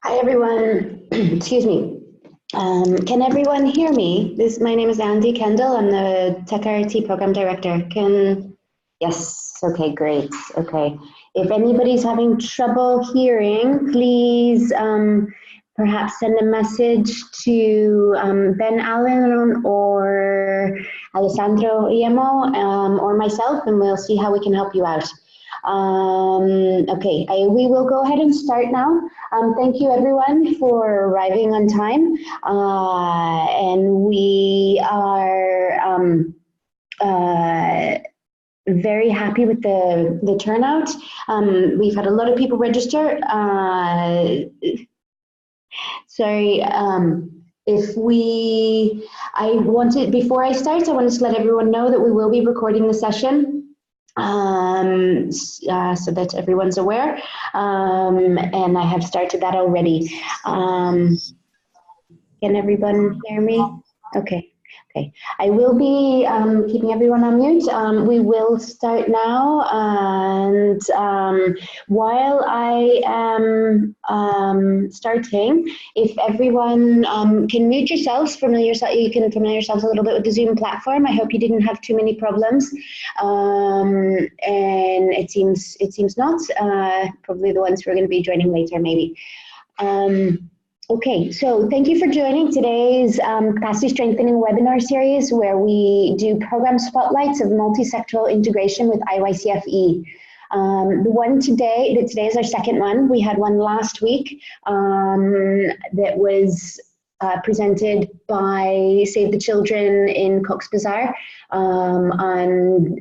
Hi everyone, excuse me. Can everyone hear me? My name is Andy Kendall. I'm the TechRRT Program Director. Yes, okay, great, okay. If anybody's having trouble hearing, please perhaps send a message to Ben Allen or Alessandro Iemo or myself, and we'll see how we can help you out. Okay, we will go ahead and start now. Thank you everyone for arriving on time, and we are very happy with the turnout. We've had a lot of people register. Sorry, before I start, I wanted to let everyone know that we will be recording the session. So that everyone's aware, and I have started that already. Can everyone hear me? Okay. Okay, I will be keeping everyone on mute. We will start now, and while I am starting, if everyone can mute yourselves, you can familiar yourselves a little bit with the Zoom platform. I hope you didn't have too many problems, and it seems not. Probably the ones who are going to be joining later, maybe. Okay, so thank you for joining today's capacity strengthening webinar series where we do program spotlights of multi-sectoral integration with IYCF-E. The one today is our second one. We had one last week that was presented by Save the Children in Cox's Bazar on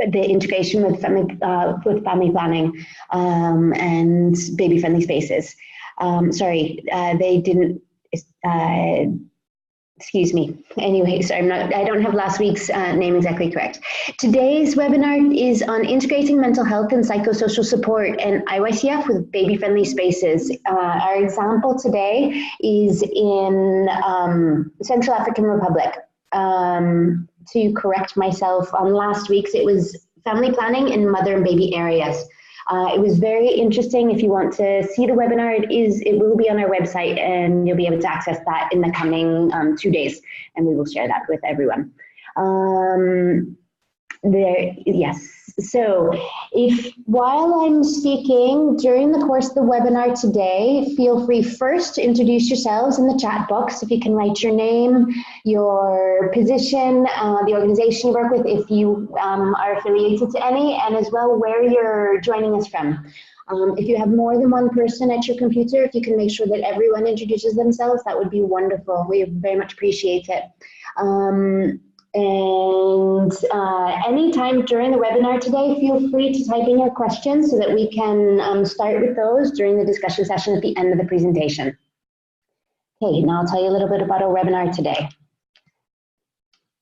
the integration with family planning and baby-friendly spaces. Sorry, they didn't, excuse me. Anyway, so I don't have last week's name exactly correct. Today's webinar is on integrating mental health and psychosocial support and IYCF with baby-friendly spaces. Our example today is in Central African Republic. To correct myself, on last week's it was family planning in mother and baby areas. It was very interesting. If you want to see the webinar, it will be on our website, and you'll be able to access that in the coming 2 days, and we will share that with everyone. Yes. So while I'm speaking during the course of the webinar today, feel free first to introduce yourselves in the chat box. If you can write your name, your position, the organization you work with, if you are affiliated to any, and as well where you're joining us from. If you have more than one person at your computer, if you can make sure that everyone introduces themselves, that would be wonderful. We very much appreciate it. And anytime during the webinar today, feel free to type in your questions so that we can start with those during the discussion session at the end of the presentation. Okay, now I'll tell you a little bit about our webinar today.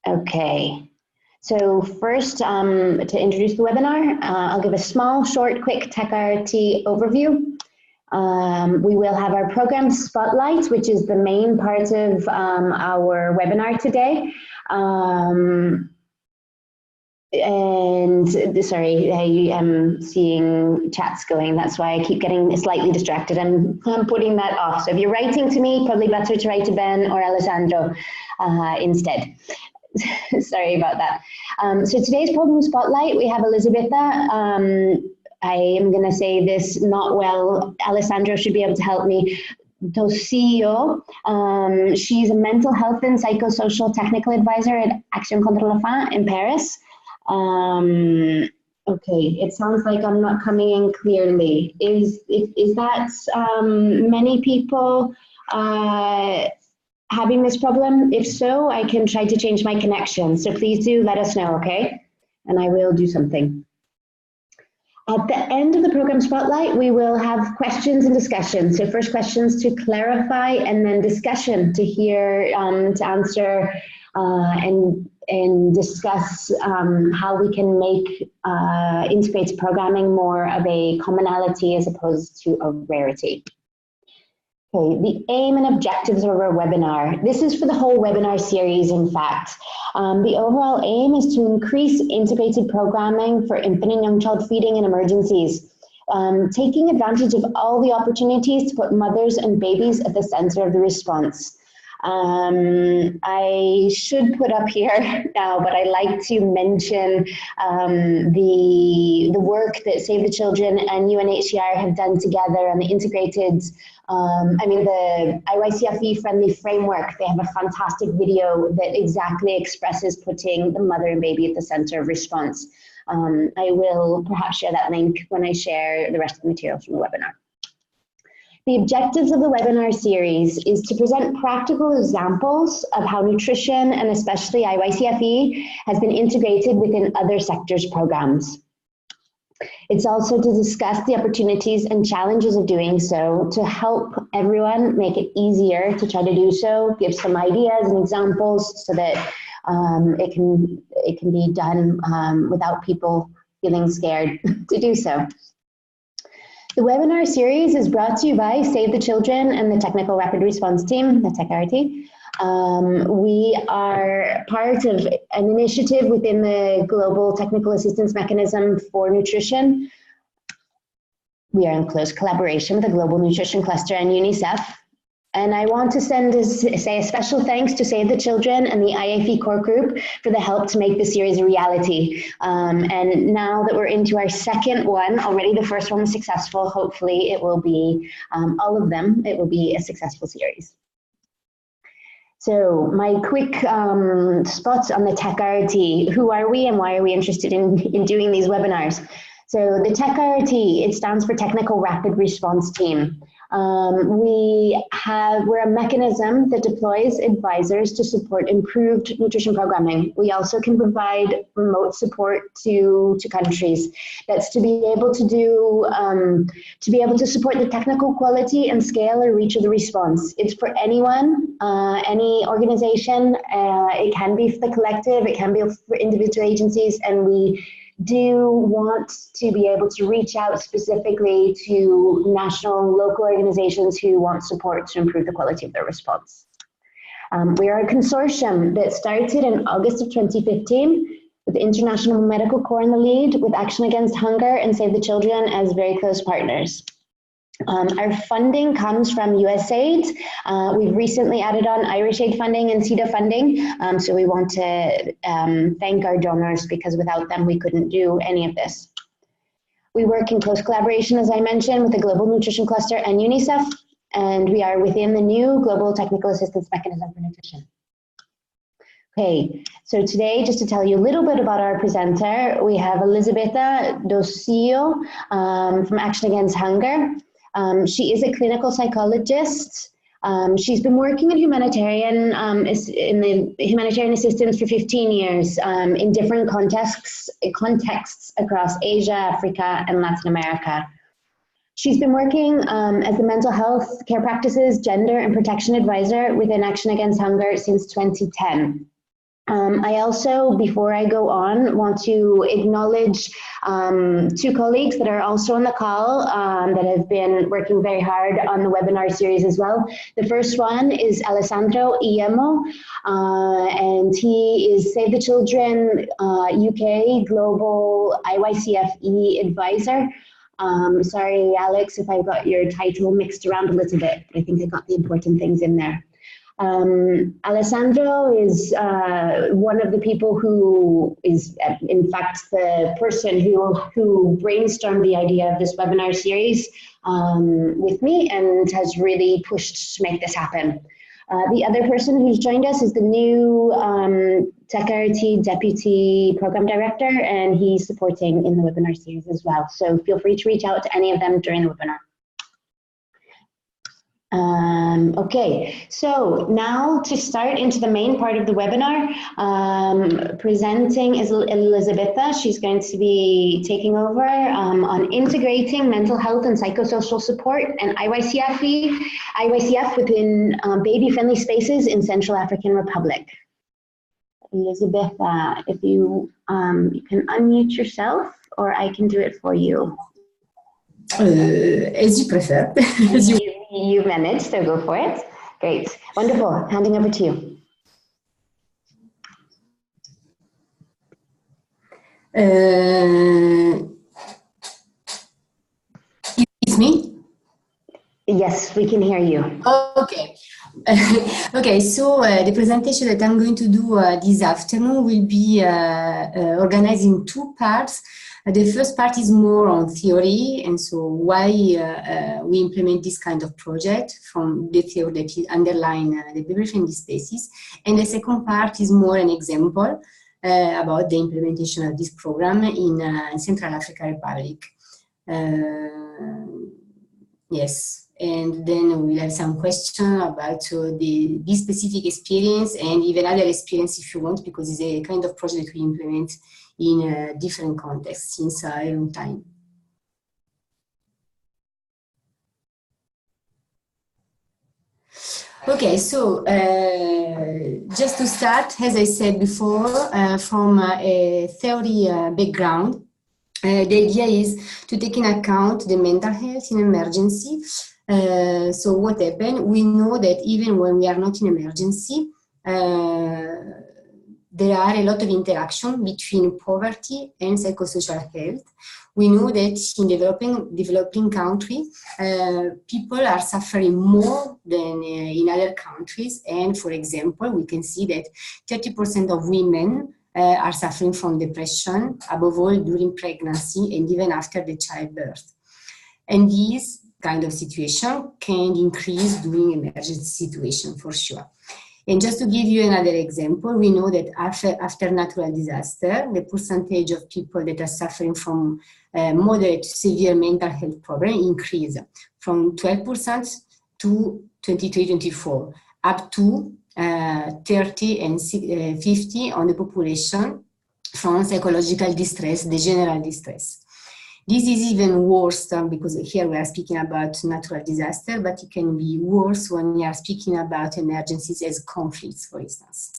Okay, so first to introduce the webinar, I'll give a small, short, quick TechRRT overview. We will have our program spotlight, which is the main part of our webinar today. And sorry, I am seeing chats going. That's why I keep getting slightly distracted. I'm putting that off. So if you're writing to me, probably better to write to Ben or Alessandro instead. Sorry about that. So today's program spotlight, we have Elizabetha. I am going to say this not well. Alessandro should be able to help me. Tosillo. She's a mental health and psychosocial technical advisor at Action Contre la Faim in Paris. Okay, it sounds like I'm not coming in clearly. Is that many people having this problem? If so, I can try to change my connection. So please do let us know, okay? And I will do something. At the end of the program spotlight, we will have questions and discussion. So first questions to clarify, and then discussion to hear, to answer and discuss how we can make integrated programming more of a commonality as opposed to a rarity. Okay, the aim and objectives of our webinar. This is for the whole webinar series, in fact. The overall aim is to increase integrated programming for infant and young child feeding and emergencies. taking advantage of all the opportunities to put mothers and babies at the center of the response. I should put up here now, but I like to mention the work that Save the Children and UNHCR have done together on the integrated, the IYCF-E friendly framework. They have a fantastic video that exactly expresses putting the mother and baby at the center of response. I will perhaps share that link when I share the rest of the materials from the webinar. The objectives of the webinar series is to present practical examples of how nutrition, and especially IYCF-E, has been integrated within other sectors' programs. It's also to discuss the opportunities and challenges of doing so, to help everyone make it easier to try to do so, give some ideas and examples so that it can be done without people feeling scared to do so. The webinar series is brought to you by Save the Children and the Technical Rapid Response Team, the TechRRT. We are part of an initiative within the Global Technical Assistance Mechanism for Nutrition. We are in close collaboration with the Global Nutrition Cluster and UNICEF. And I want to say a special thanks to Save the Children and the IAFE core group for the help to make this series a reality. And now that we're into our second one, already the first one was successful, hopefully it will be, all of them, it will be a successful series. So my quick spots on the TechRRT. Who are we and why are we interested in doing these webinars? So the TechRRT, it stands for Technical Rapid Response Team. We're a mechanism that deploys advisors to support improved nutrition programming. We also can provide remote support to countries. That's to be able to support the technical quality and scale or reach of the response. It's for anyone, any organization. It can be for the collective, it can be for individual agencies, and we do want to be able to reach out specifically to national and local organizations who want support to improve the quality of their response. We are a consortium that started in August of 2015 with the International Medical Corps in the lead, with Action Against Hunger and Save the Children as very close partners. Our funding comes from USAID. We've recently added on Irish Aid funding and CEDA funding, so we want to thank our donors, because without them we couldn't do any of this. We work in close collaboration, as I mentioned, with the Global Nutrition Cluster and UNICEF, and we are within the new Global Technical Assistance Mechanism for Nutrition. Okay, so today, just to tell you a little bit about our presenter, we have Elisabetta Docio from Action Against Hunger. She is a clinical psychologist. She's been working in humanitarian assistance for 15 years in different contexts across Asia, Africa, and Latin America. She's been working as the mental health care practices, gender, and protection advisor within Action Against Hunger since 2010. I also, before I go on, want to acknowledge two colleagues that are also on the call that have been working very hard on the webinar series as well. The first one is Alessandro Iemo, and he is Save the Children UK Global IYCF-E advisor. Sorry, Alex, if I got your title mixed around a little bit, but I think I got the important things in there. Alessandro is one of the people who is, in fact, the person who brainstormed the idea of this webinar series with me and has really pushed to make this happen. The other person who's joined us is the new TechRRT Deputy Program Director, and he's supporting in the webinar series as well. So feel free to reach out to any of them during the webinar. Okay, so now to start into the main part of the webinar, presenting is Elisabetta. She's going to be taking over on integrating mental health and psychosocial support and IYCF within baby-friendly spaces in Central African Republic. Elisabetta, if you can unmute yourself, or I can do it for you. As you prefer. You managed, so go for it. Great, wonderful. Handing over to you. Yes, we can hear you. Okay. Okay, so the presentation that I'm going to do this afternoon will be organized in two parts. The first part is more on theory, and so why we implement this kind of project from the theory that underline the baby-friendly spaces. And the second part is more an example about the implementation of this program in Central African Republic. Yes, and then we'll have some questions about this specific experience and even other experience if you want, because it's a kind of project we implement in different contexts since a long time. Okay, so just to start, as I said before, from a theory background, the idea is to take in account the mental health in emergency. So what happened? We know that even when we are not in emergency, there are a lot of interaction between poverty and psychosocial health. We know that in developing countries, people are suffering more than in other countries. And for example, we can see that 30% of women are suffering from depression, above all during pregnancy and even after the childbirth. And this kind of situation can increase during emergency situation for sure. And just to give you another example, we know that after natural disaster, the percentage of people that are suffering from moderate to severe mental health problem increase from 12% to 23-24, up to 30 and 50 on the population from psychological distress, the general distress. This is even worse because here we are speaking about natural disaster, but it can be worse when we are speaking about emergencies as conflicts, for instance.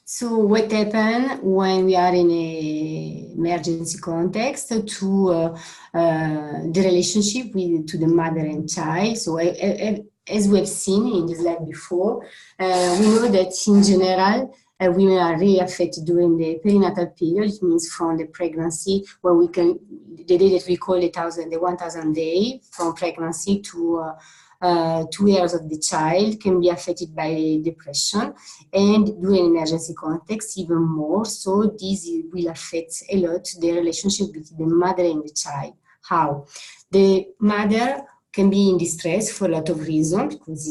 So what happens when we are in an emergency context to the relationship to the mother and child? So as we have seen in the slide before, we know that in general, women are really affected during the perinatal period. It means from the pregnancy, where we can, the day that we call the 1,000 day, from pregnancy to 2 years of the child can be affected by depression, and during emergency context even more. So this will affect a lot the relationship between the mother and the child. How? The mother can be in distress for a lot of reasons, because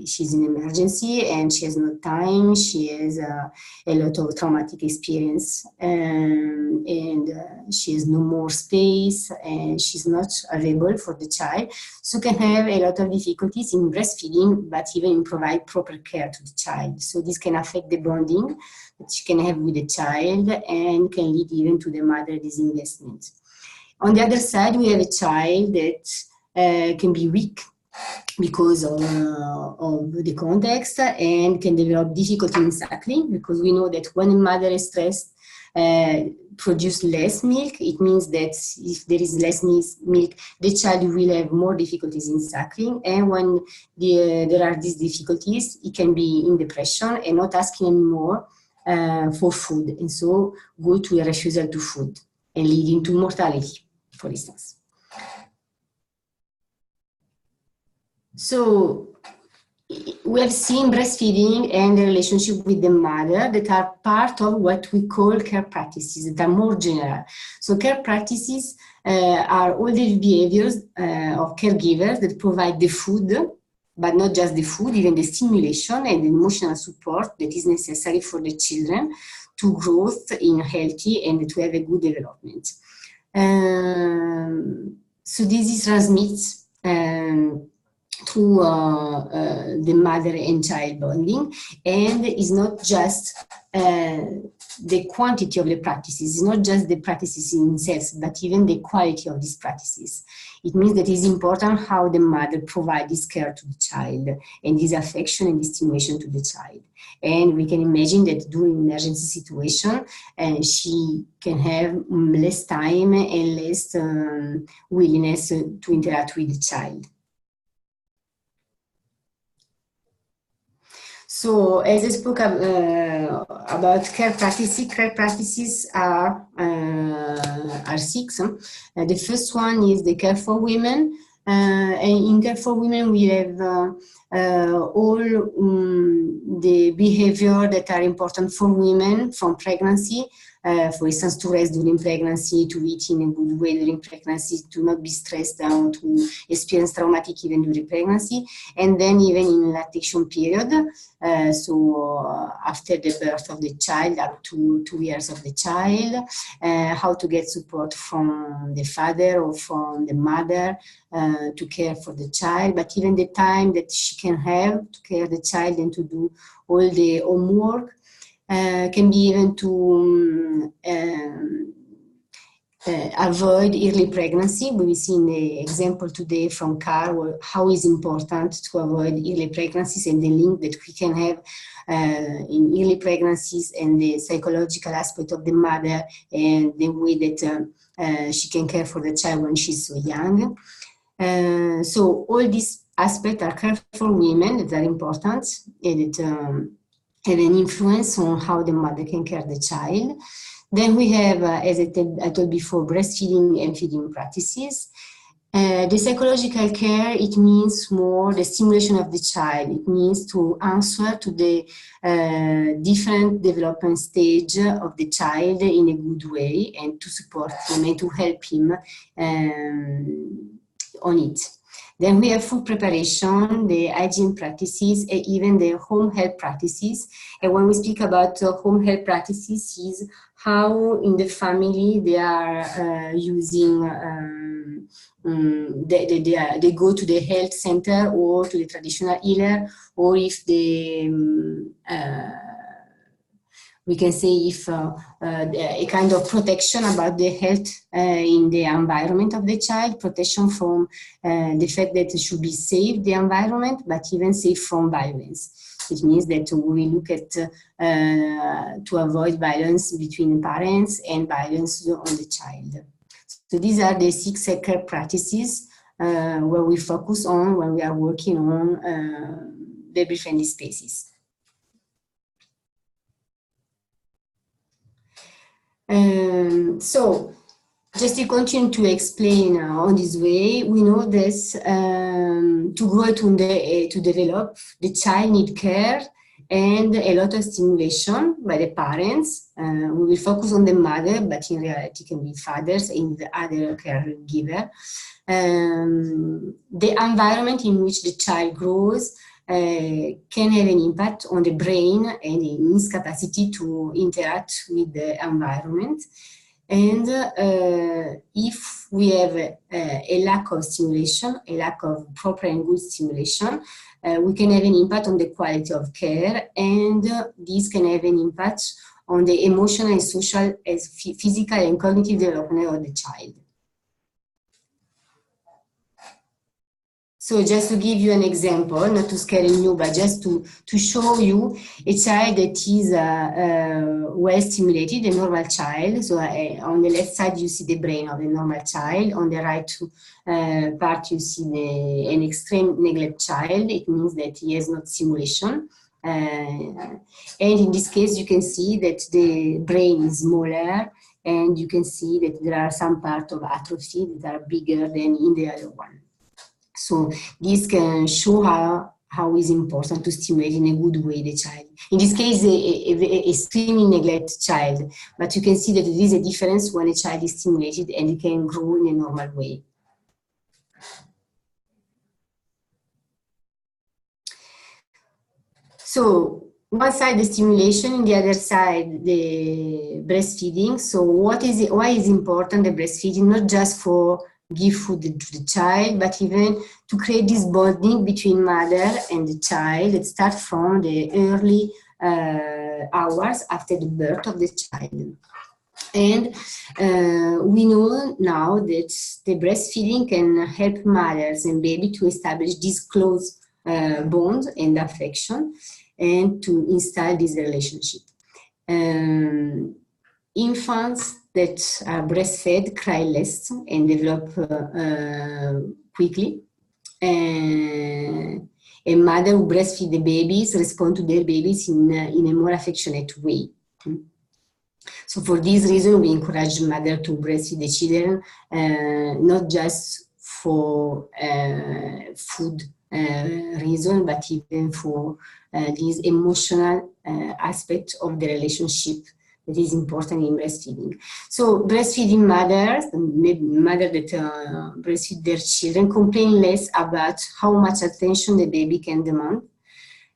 she's in emergency and she has no time, she has a lot of traumatic experience, and she has no more space, and she's not available for the child. So can have a lot of difficulties in breastfeeding, but even in provide proper care to the child. So this can affect the bonding that she can have with the child and can lead even to the mother disinvestment. On the other side, we have a child that can be weak because of the context and can develop difficulty in suckling, because we know that when a mother is stressed, produce less milk. It means that if there is less milk, the child will have more difficulties in suckling, and when there are these difficulties, it can be in depression and not asking anymore for food, and so go to a refusal to food and leading to mortality, for instance. So we have seen breastfeeding and the relationship with the mother that are part of what we call care practices that are more general. So care practices are all the behaviors of caregivers that provide the food, but not just the food, even the stimulation and the emotional support that is necessary for the children to growth in healthy and to have a good development. So this is transmits through the mother and child bonding, and is not just the quantity of the practices, it's not just the practices in themselves, but even the quality of these practices. It means that it's important how the mother provides this care to the child and this affection and this stimulation to the child. And we can imagine that during emergency situation, she can have less time and less willingness to interact with the child. So as I spoke about care practices are six. The first one is the care for women. And in care for women, we have all the behavior that are important for women from pregnancy. For instance, to rest during pregnancy, to eat in a good way during pregnancy, to not be stressed out, to experience traumatic event during pregnancy, and then even in lactation period. So after the birth of the child, up to 2 years of the child, how to get support from the father or from the mother to care for the child, but even the time that she can have to care the child and to do all the homework. Can be even to avoid early pregnancy. We will see in the example today from Carl how it's important to avoid early pregnancies and the link that we can have in early pregnancies and the psychological aspect of the mother and the way that she can care for the child when she's so young. So all these aspects are care for women that are important and that have an influence on how the mother can care the child. Then we have, as I told before, breastfeeding and feeding practices. The psychological care, it means more the stimulation of the child. It means to answer to the different development stage of the child in a good way and to support him and to help him on it. Then we have food preparation, the hygiene practices, and even the home health practices. And when we speak about home health practices, is how in the family they are using, they go to the health center or to the traditional healer, or if they we can say if a kind of protection about the health in the environment of the child, protection from the fact that it should be safe, the environment, but even safe from violence. It means that we look at to avoid violence between parents and violence on the child. So these are the 6 care practices where we focus on when we are working on baby-friendly spaces. So just to continue to explain on this way, we know this to grow to develop, the child needs care and a lot of stimulation by the parents. We will focus on the mother, but in reality it can be fathers and the other caregiver. The environment in which the child grows can have an impact on the brain and in its capacity to interact with the environment. And if we have a lack of stimulation, a lack of proper and good stimulation, we can have an impact on the quality of care, and this can have an impact on the emotional and social, as physical and cognitive development of the child. So just to give you an example, not to scare you, but just to show you a child that is well stimulated, a normal child. So on the left side, you see the brain of a normal child. On the right part, you see an extreme neglect child. It means that he has no stimulation. And in this case, you can see that the brain is smaller, and you can see that there are some parts of atrophy that are bigger than in the other one. So this can show how it's important to stimulate in a good way the child. In this case, a extremely neglected child, but you can see that there is a difference when a child is stimulated and it can grow in a normal way. So one side the stimulation, on the other side the breastfeeding. So why is important the breastfeeding? Not just for give food to the child, but even to create this bonding between mother and the child that starts from the early hours after the birth of the child. And we know now that the breastfeeding can help mothers and baby to establish this close bond and affection and to install this relationship. Infants that are breastfed cry less and develop quickly. And a mother who breastfeed the babies respond to their babies in a more affectionate way. So for this reason, we encourage mother to breastfeed the children, not just for food reason, but even for this emotional aspect of the relationship that is important in breastfeeding. So breastfeeding mothers, mothers that breastfeed their children, complain less about how much attention the baby can demand,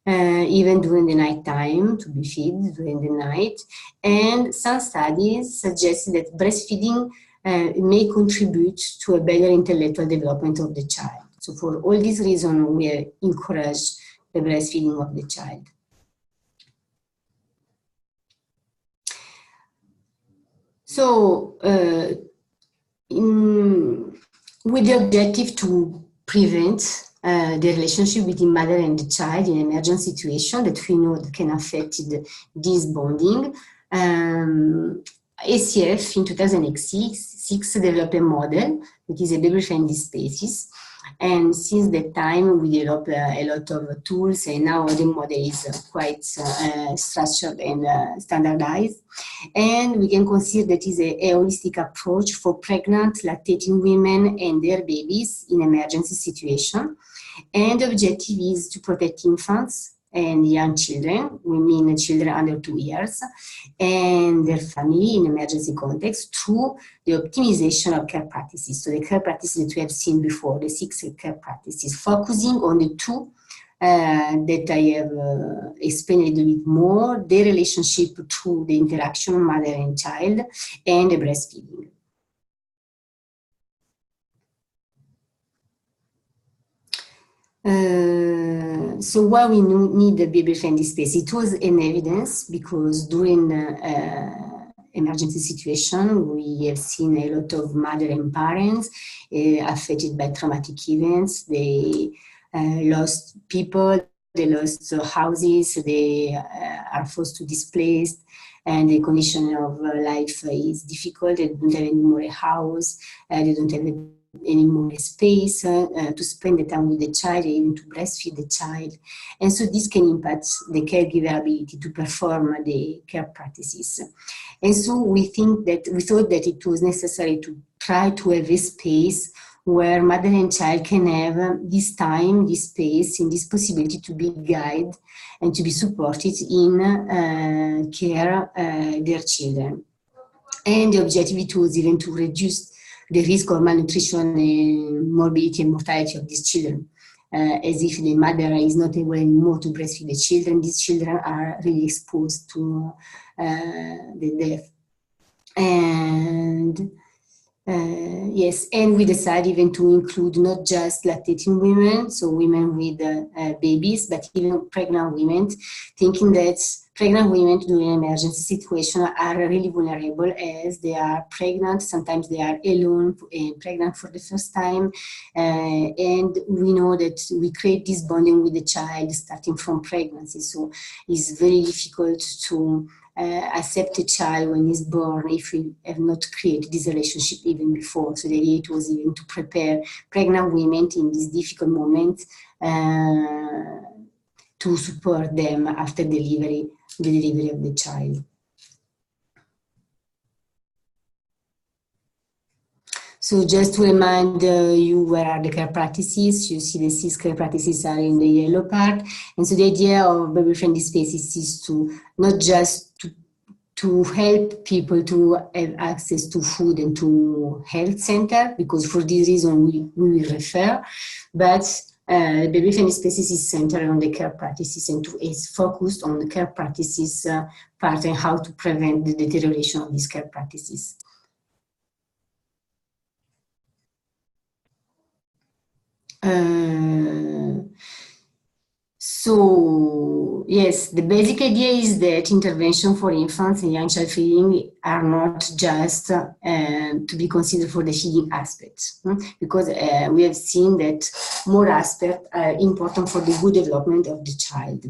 even during the night time, to be fed during the night. And some studies suggest that breastfeeding may contribute to a better intellectual development of the child. So for all these reasons, we encourage the breastfeeding of the child. So with the objective to prevent the relationship between mother and the child in emergency situation that we know that can affect this bonding, IYCF in 2006 developed a model that is a baby-friendly spaces. And since that time, we developed a lot of tools, and now the model is quite structured and standardized. And we can consider that is a holistic approach for pregnant, lactating women and their babies in emergency situation. And the objective is to protect infants and young children, we mean children under 2 years, and their family in emergency context through the optimization of care practices. So the care practices that we have seen before, the 6 care practices, focusing on the 2 that I have explained a little bit more, the relationship through the interaction of mother and child, and the breastfeeding. So why we need the baby-friendly space? It was an evidence because during emergency situation, we have seen a lot of mother and parents affected by traumatic events. They lost people, they lost houses, they are forced to displace, and the condition of life is difficult. They don't have any more a house, they don't have any more space to spend the time with the child, even to breastfeed the child. And so this can impact the caregiver ability to perform the care practices. And so we thought that it was necessary to try to have a space where mother and child can have this time, this space, and this possibility to be guided and to be supported in care their children. And the objective was even to reduce the risk of malnutrition, morbidity and mortality of these children. As if the mother is not able anymore to breastfeed the children, these children are really exposed to the death. And yes, and we decided even to include not just lactating women, so women with babies, but even pregnant women, thinking that pregnant women during an emergency situation are really vulnerable as they are pregnant. Sometimes they are alone and pregnant for the first time. And we know that we create this bonding with the child starting from pregnancy. So it's very difficult to accept a child when he's born if we have not created this relationship even before. So the idea was even to prepare pregnant women in this difficult moment to support them after delivery, the delivery of the child. So just to remind you where are the care practices, you see the 6 care practices are in the yellow part. And so the idea of baby-friendly spaces is to not just to help people to have access to food and to health center, because for this reason we will refer, but baby-friendly spaces is centered on the care practices and is focused on the care practices part and how to prevent the deterioration of these care practices. So yes, the basic idea is that intervention for infants and young child feeding are not just to be considered for the feeding aspects, because we have seen that more aspects are important for the good development of the child.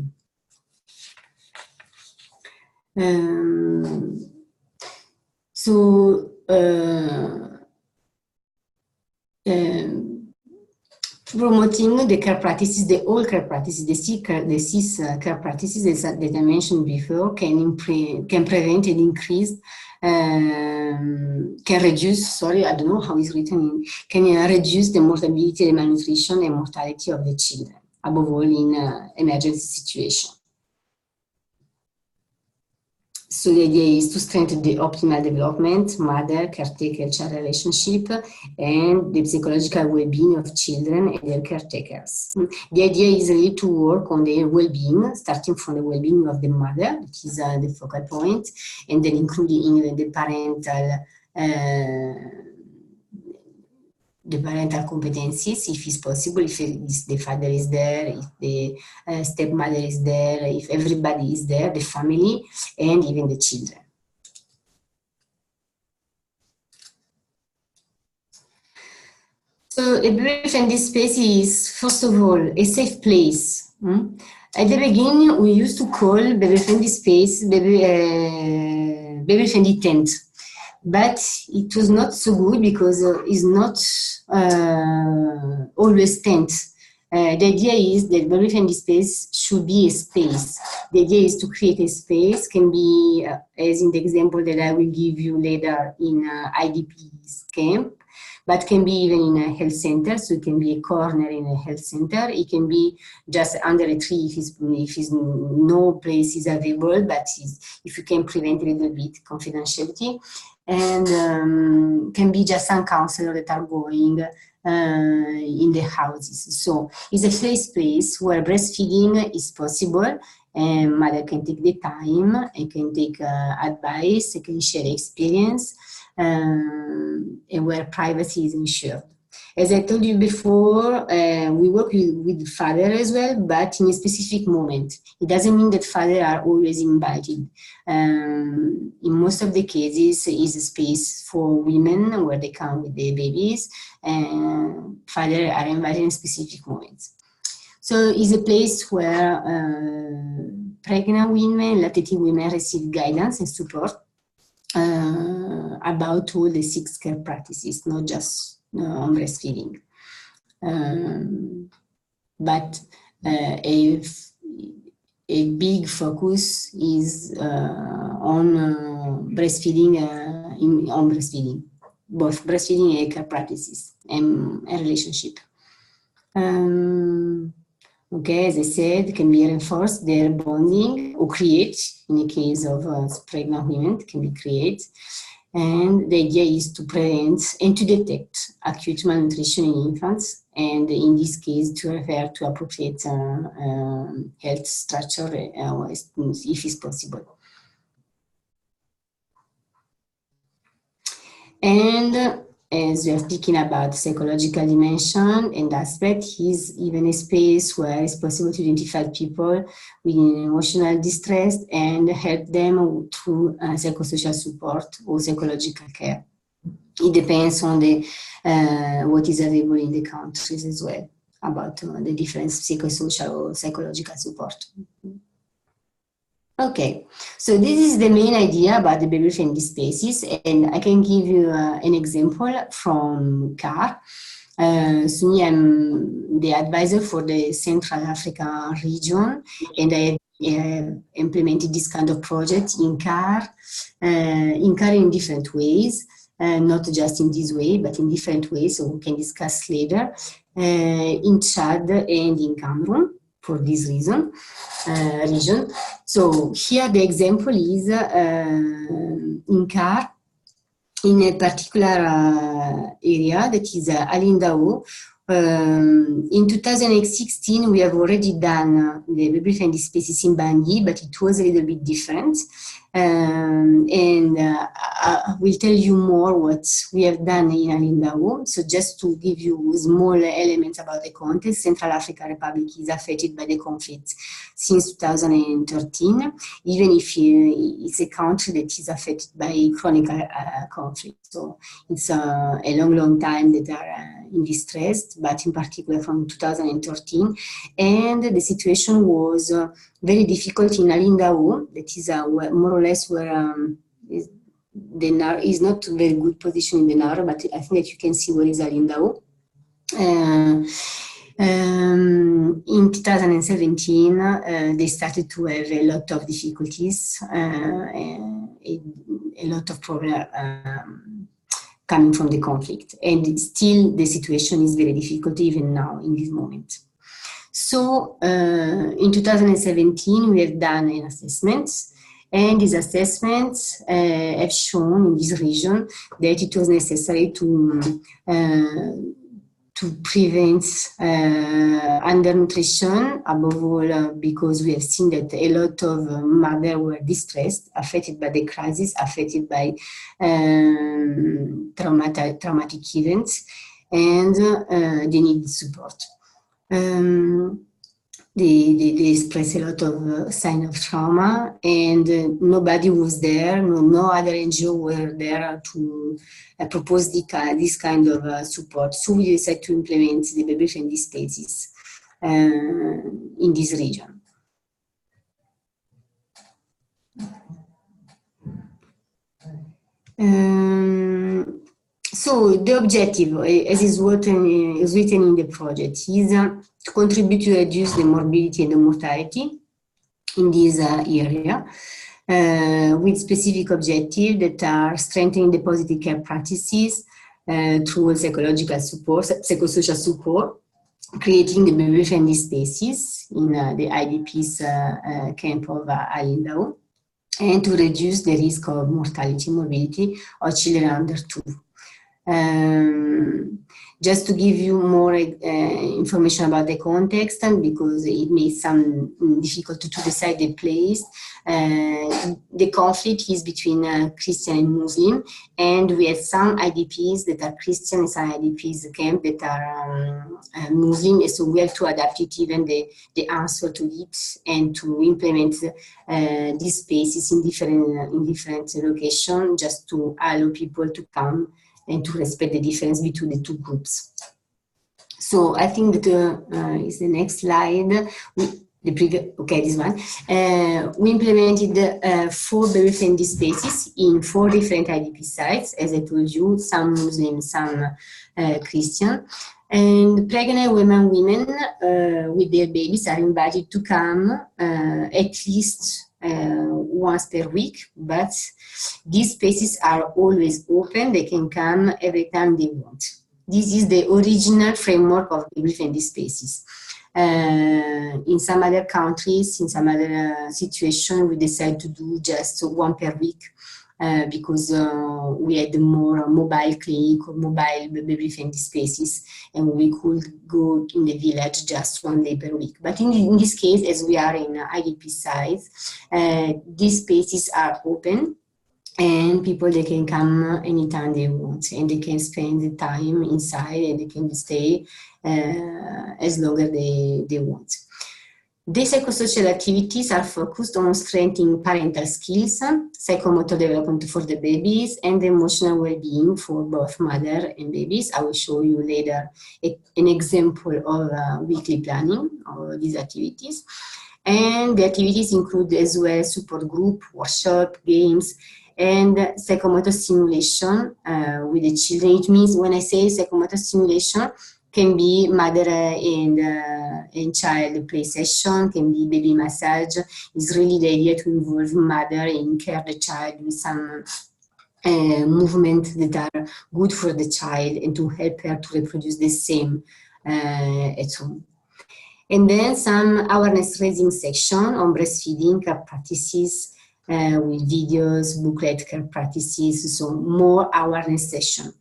promoting the care practices, the all care practices, the six care practices that I mentioned before can prevent and increase, can reduce, sorry, I don't know how it's written, can reduce the mortality, the malnutrition and mortality of the children, above all in emergency situation. So the idea is to strengthen the optimal development, mother, caretaker, child relationship, and the psychological well-being of children and their caretakers. The idea is really to work on their well-being, starting from the well-being of the mother, which is the focal point, and then including the parental competencies, if it's possible, if the father is there, if the stepmother is there, if everybody is there, the family, and even the children. So a baby-friendly space is, first of all, a safe place. At the beginning, we used to call baby-friendly space baby-friendly tent. But it was not so good because it's not always tent. The idea is that baby-friendly space should be a space. The idea is to create a space, can be, as in the example that I will give you later, in IDP's camp, but can be even in a health center. So it can be a corner in a health center. It can be just under a tree if no place is available, but if you can prevent a little bit confidentiality. And can be just some counselors that are going in the houses. So it's a safe place where breastfeeding is possible, and mother can take the time and can take advice, and can share experience, and where privacy is ensured. As I told you before, we work with father as well, but in a specific moment. It doesn't mean that fathers are always invited. In most of the cases, is a space for women where they come with their babies, and fathers are invited in specific moments. So it's a place where pregnant women, lactating women receive guidance and support about all the 6 care practices, not just on breastfeeding. But a big focus is on breastfeeding, both breastfeeding and care practices and relationship. Okay, as I said, can be reinforced their bonding or create, in the case of pregnant women, can be create. And the idea is to prevent and to detect acute malnutrition in infants, and in this case to refer to appropriate health structure if it's possible. And as we are speaking about psychological dimension and aspect, is even a space where it's possible to identify people with emotional distress and help them through psychosocial support or psychological care. It depends on the what is available in the countries as well, about the different psychosocial or psychological support. Okay, so this is the main idea about the baby-friendly spaces, and I can give you an example from CAR. So I'm the advisor for the Central Africa region, and I implemented this kind of project in CAR in different ways, not just in this way, but in different ways, so we can discuss later, in Chad and in Cameroon. For this region. So here the example is in CAR, in a particular area that is Alindao. In 2016, we have already done the baby-friendly spaces in Bangui, but it was a little bit different. I will tell you more what we have done in Alindao. So just to give you small elements about the context, Central African Republic is affected by the conflict since 2013, even if it's a country that is affected by chronic conflict. So it's a long time that they are in distress, but in particular from 2013. And the situation was very difficult in Alindao, that is more or less where the NAR is not a very good position in the NAR, but I think that you can see where is Alindao. In 2017, they started to have a lot of difficulties, a lot of problems coming from the conflict. And still the situation is very difficult even now in this moment. So in 2017, we have done an assessment, and these assessments have shown in this region that it was necessary to prevent undernutrition, above all because we have seen that a lot of mothers were distressed, affected by the crisis, affected by traumatic events, and they need support. They express a lot of signs of trauma, and nobody was there, no other NGO were there to propose this kind of support. So we decided to implement the baby-friendly spaces in this region. So the objective, as is written in the project, is to contribute to reduce the morbidity and the mortality in this area, with specific objectives that are strengthening the positive care practices through psychological support, psychosocial support, creating the baby-friendly spaces in the IDP's camp of Alindao, and to reduce the risk of mortality and morbidity of children under 2. Just to give you more information about the context, and because it may sound difficult to decide the place, the conflict is between Christian and Muslim, and we have some IDPs that are Christian and some IDPs camp that are Muslim, so we have to adapt it, even the answer to it, and to implement these spaces in different locations, just to allow people to come and to respect the difference between the two groups. So I think that is the next slide. This one. We implemented 4 baby-friendly spaces in 4 different IDP sites, as I told you, some Muslim, some Christian. And pregnant women with their babies are invited to come at least once per week, but these spaces are always open. They can come every time they want. This is the original framework of baby-friendly spaces. In some other countries, in some other situations, we decide to do just 1 per week because we had more mobile clinic or mobile baby-friendly spaces, and we could go in the village just 1 day per week. But in this case, as we are in IDP sites, these spaces are open, and people, they can come anytime they want, and they can spend the time inside, and they can stay as long as they want. The psychosocial activities are focused on strengthening parental skills, psychomotor development for the babies, and emotional well-being for both mother and babies. I will show you later an example of weekly planning of these activities. And the activities include as well support group, workshop, games, and psychomotor stimulation with the children. It means, when I say psychomotor stimulation, can be mother and child play session, can be baby massage. It's really the idea to involve mother and care the child with some movements that are good for the child, and to help her to reproduce the same at home. And then some awareness raising section on breastfeeding care practices with videos, booklet care practices, so more awareness session.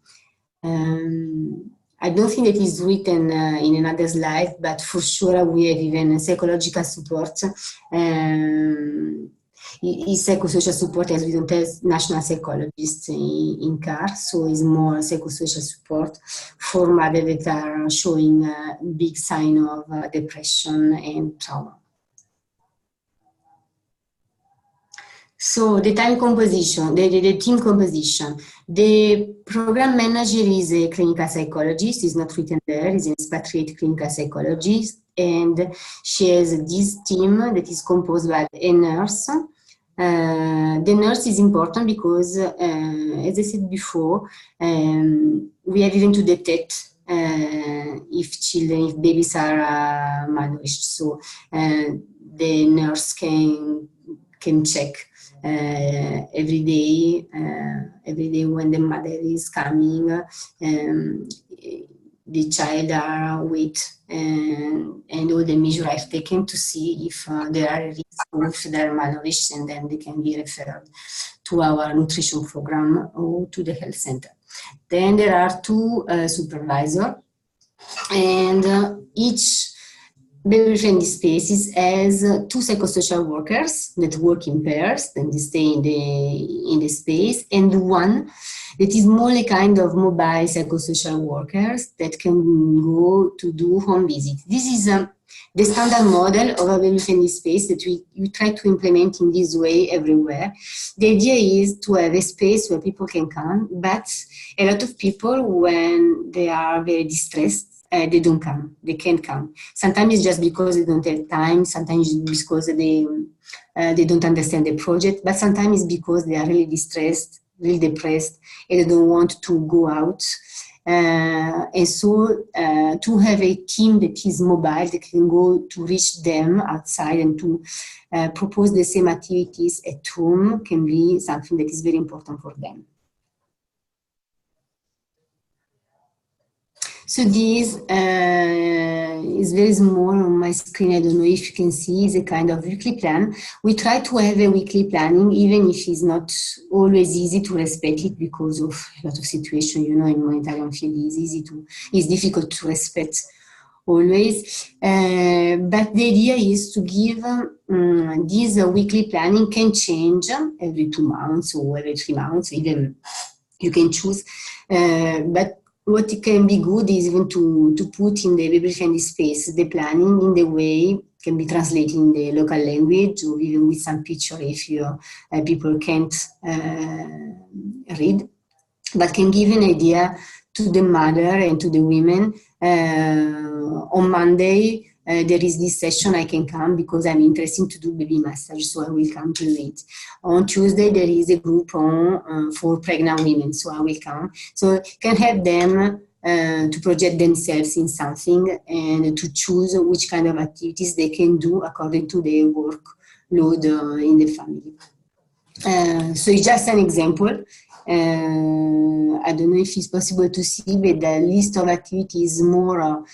I don't think that is written in another slide, but for sure we have even psychological support. Psychosocial support, as we don't have national psychologists in CAR, so it's more psychosocial support for mothers that are showing big sign of depression and trauma. So the time composition, the team composition. The program manager is a clinical psychologist, is not written there, is an expatriate clinical psychologist, and she has this team that is composed by a nurse. The nurse is important because, as I said before, we have even to detect if babies are malnourished. So the nurse can check every day when the mother is coming, the child are weight and all the measures are taken to see if there are risks or if they are malnourished, and then they can be referred to our nutrition program or to the health center. Then there are two supervisors, and each baby-friendly spaces has two psychosocial workers that work in pairs, and they stay in the space, and one that is more a kind of mobile psychosocial workers that can go to do home visits. This is the standard model of a baby-friendly space that we try to implement in this way everywhere. The idea is to have a space where people can come, but a lot of people, when they are very distressed, they don't come, they can't come. Sometimes it's just because they don't have time, sometimes it's because they don't understand the project, but sometimes it's because they are really distressed, really depressed, and they don't want to go out. And so to have a team that is mobile, that can go to reach them outside and to propose the same activities at home can be something that is very important for them. So this is very small on my screen. I don't know if you can see. It's a kind of weekly plan. We try to have a weekly planning, even if it's not always easy to respect it because of a lot of situations, in humanitarian field. It's difficult to respect always. But the idea is to give this weekly planning can change every 2 months or every 3 months, even you can choose. But what it can be good is even to put in the baby-friendly space the planning in the way can be translated in the local language, or even with some picture if people can't read, but can give an idea to the mother and to the women. On Monday, there is this session, I can come because I'm interested to do baby massage, so I will come to it. On Tuesday, there is a group for pregnant women, so I will come. So can help them to project themselves in something and to choose which kind of activities they can do according to their workload in the family. So it's just an example. I don't know if it's possible to see, but the list of activities is more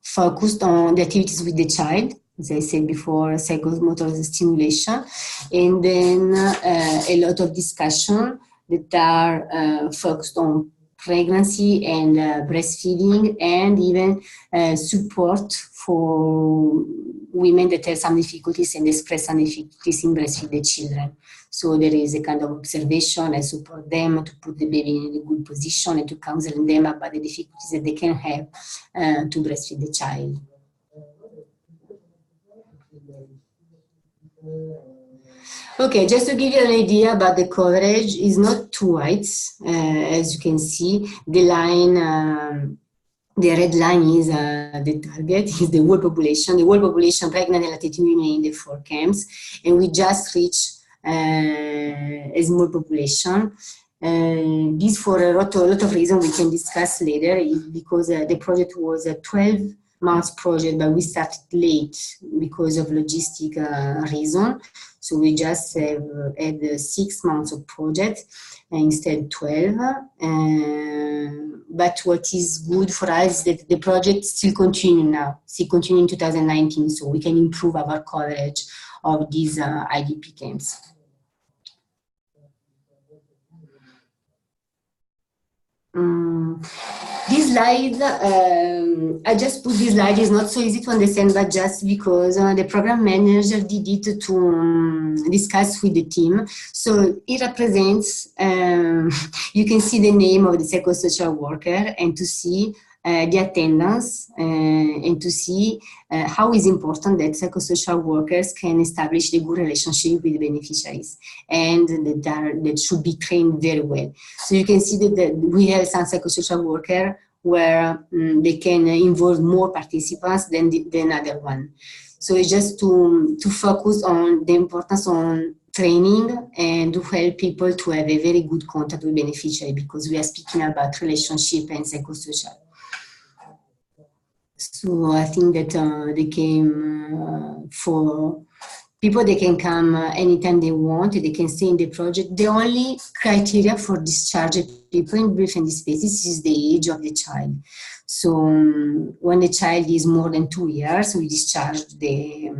focused on the activities with the child, as I said before, psychomotor stimulation, and then a lot of discussion that are focused on pregnancy and breastfeeding, and even support for women that have some difficulties and express some difficulties in breastfeed the children. So there is a kind of observation and support them to put the baby in a good position and to counsel them about the difficulties that they can have to breastfeed the child. Okay, just to give you an idea about the coverage, is not too wide, as you can see. The line, the red line is the target, is the whole population. The whole population pregnant and lactating women in the 4 camps, and we just reached a small population. This for a lot of reasons we can discuss later, because the project was a 12 months project, but we started late because of logistic reason. So we just had 6 months of project instead 12. But what is good for us is that the project still continue now, still continue in 2019, so we can improve our coverage of these IDP camps. This slide, I just put this slide, is not so easy to understand, but just because the program manager did it to discuss with the team. So it represents, you can see the name of the psychosocial worker and to see the attendance and to see how is important that psychosocial workers can establish a good relationship with the beneficiaries, and that should be trained very well. So you can see that we have some psychosocial worker where they can involve more participants than other one. So it's just to focus on the importance on training and to help people to have a very good contact with beneficiary, because we are speaking about relationship and psychosocial. So I think that they came for people, they can come anytime they want, they can stay in the project. The only criteria for discharging people in different spaces is the age of the child. So when the child is more than 2 years, we discharge the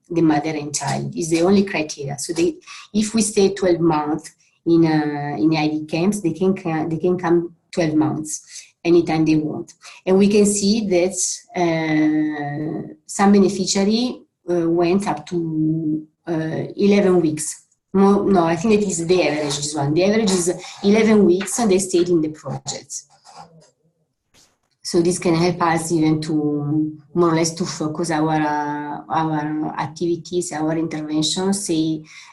mother and child. Is the only criteria. So if we stay 12 months in ID camps, they can come 12 months anytime they want. And we can see that some beneficiary went up to 11 weeks. No, I think that is the average, this one. The average is 11 weeks and they stayed in the project. So this can help us even to more or less to focus our activities, our interventions,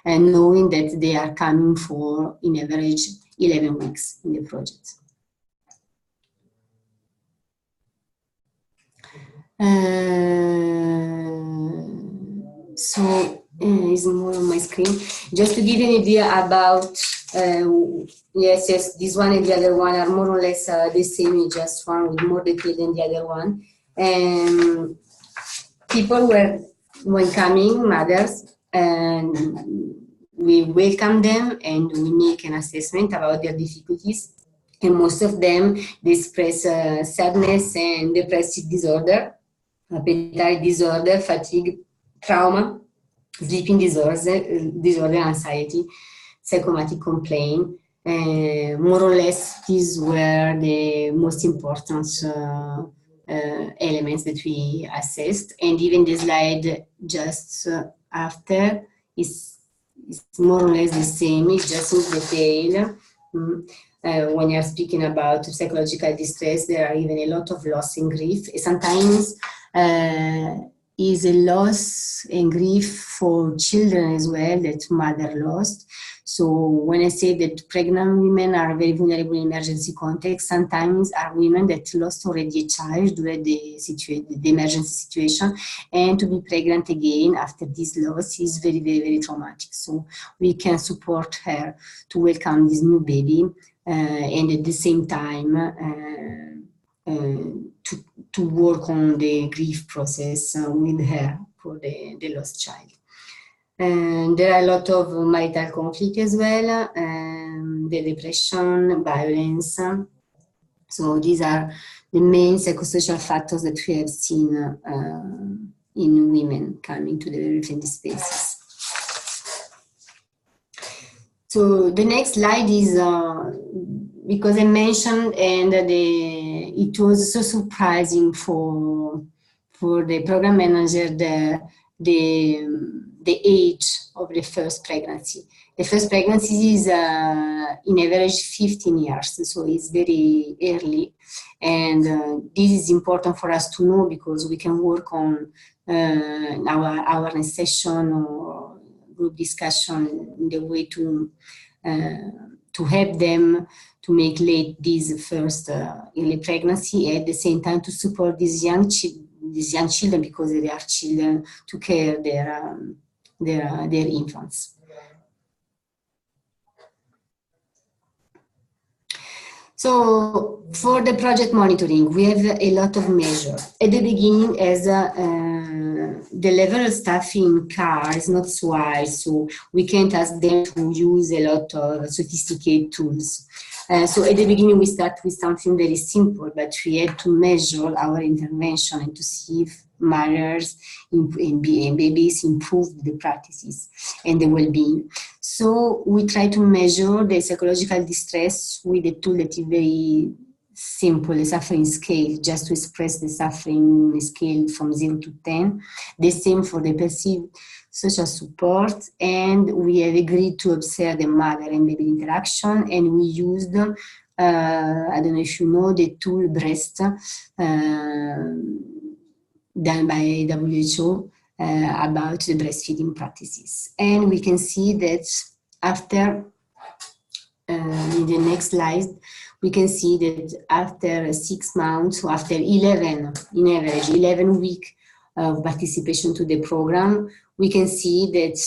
knowing that they are coming for, in average, 11 weeks in the project. So is more on my screen. Just to give you an idea about, yes, this one and the other one are more or less the same, just one with more detail than the other one. People when coming, mothers, and we welcome them and we make an assessment about their difficulties. And most of them, they express sadness and depressive disorder, appetite disorder, fatigue, trauma, sleeping disorder, anxiety, psychosomatic complaint. More or less, these were the most important elements that we assessed. And even the slide just after is more or less the same, it's just in detail. When you're speaking about psychological distress, there are even a lot of loss and grief. Sometimes is a loss and grief for children as well that mother lost. So when I say that pregnant women are very vulnerable in emergency context, sometimes are women that lost already a child during the emergency situation, and to be pregnant again after this loss is very, very, very traumatic. So we can support her to welcome this new baby and at the same time to work on the grief process with her for the lost child. And there are a lot of marital conflict as well, the depression, violence. So these are the main psychosocial factors that we have seen in women coming to the different spaces. So the next slide is because I mentioned, and it was so surprising for the program manager the age of the first pregnancy. The first pregnancy is in average 15 years, so it's very early, and this is important for us to know because we can work on our awareness session or group discussion in the way to help them to make late this first early pregnancy, at the same time to support these young children because they are children to care their infants. So for the project monitoring, we have a lot of measures. At the beginning, as the level of staff in car is not so high, so we can't ask them to use a lot of sophisticated tools. So at the beginning, we start with something very simple, but we had to measure our intervention and to see if mothers and babies improved the practices and the well-being. So we try to measure the psychological distress with a tool that is very simple, a suffering scale, just to express the suffering scale from 0 to 10. The same for the perceived social support, and we have agreed to observe the mother and baby interaction, and we used, I don't know if you know, the tool breast done by WHO about the breastfeeding practices. And we can see that after, in the next slide, we can see that after 6 months, or after 11, in average, 11 weeks of participation to the program, we can see that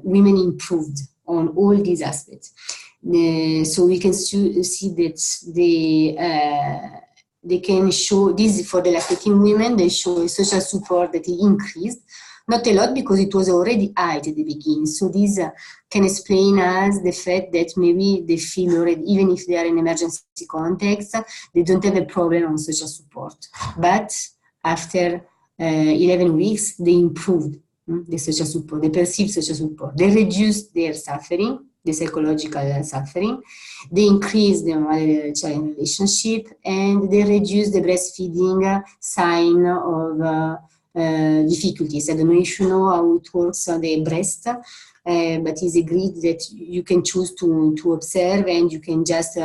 women improved on all these aspects. So we can see that they can show this for the lactating women. They show a social support that increased, not a lot because it was already high at the beginning. So this can explain us the fact that maybe they feel already, even if they are in emergency context, they don't have a problem on social support. But after 11 weeks, they improved the social support, the perceived social support. They reduced their suffering, the psychological suffering. They increased the mother-child relationship, and they reduced the breastfeeding sign of difficulties. I don't know if you know how it works on the breast, but it's agreed that you can choose to observe, and you can just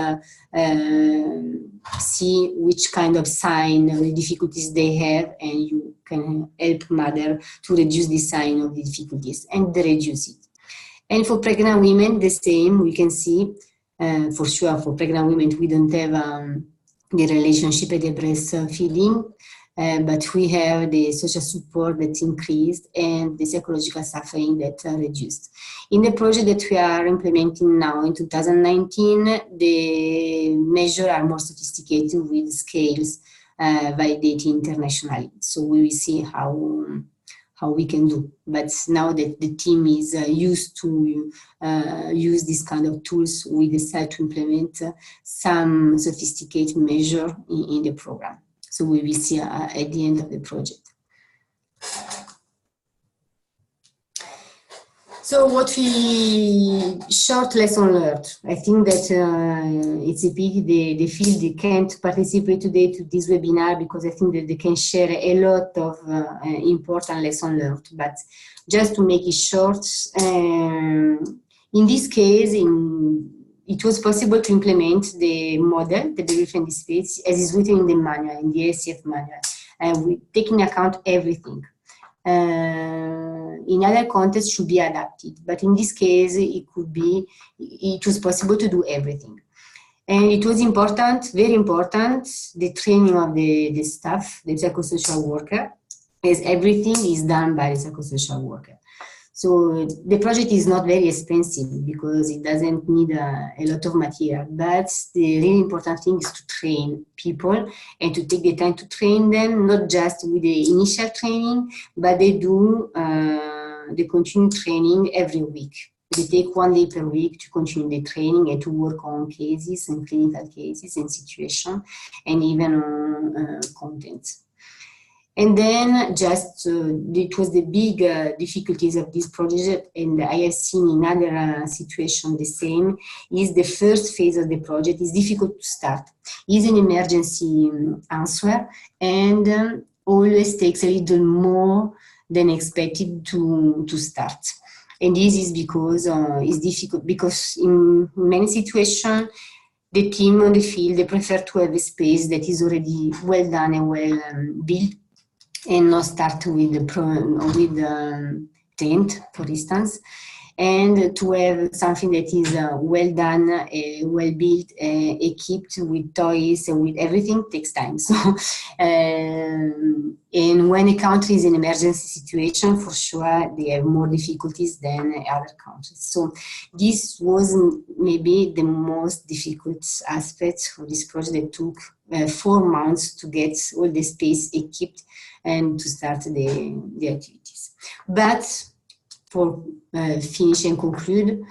see which kind of sign, the difficulties they have, and you can help mother to reduce the sign of the difficulties, and they reduce it. And for pregnant women, the same. We can see, for sure, for pregnant women, we don't have the relationship at the breastfeeding, but we have the social support that increased and the psychological suffering that reduced. In the project that we are implementing now in 2019, the measures are more sophisticated with scales validated internationally. So we will see how we can do. But now that the team is used to use this kind of tools, we decide to implement some sophisticated measure in the program. So we will see at the end of the project. So what we short lesson learned. I think that it's a pity they feel they can't participate today to this webinar, because I think that they can share a lot of important lesson learned. But just to make it short, in this case, it was possible to implement the model, the different disputes, as is written in the manual, in the IYCF manual, with taking account everything. In other contexts should be adapted, but in this case it was possible to do everything. And it was important, very important, the training of the staff, the psychosocial worker, as everything is done by the psychosocial worker. So the project is not very expensive because it doesn't need a lot of material, but the really important thing is to train people and to take the time to train them, not just with the initial training, but they do the continued training every week. They take 1 day per week to continue the training and to work on cases and clinical cases and situations, and even on content. And then just, it was the big difficulties of this project, and I have seen in other situations the same, is the first phase of the project is difficult to start. It's an emergency answer, and always takes a little more than expected to start. And this is because it's difficult, because in many situations, the team on the field, they prefer to have a space that is already well done and well built, and not start with the tent, for instance, and to have something that is well done, well built, equipped with toys and with everything takes time. So, and when a country is in emergency situation, for sure they have more difficulties than other countries. So this was maybe the most difficult aspect of this project. That took 4 months to get all the space equipped and to start the activities. But for finish and conclude,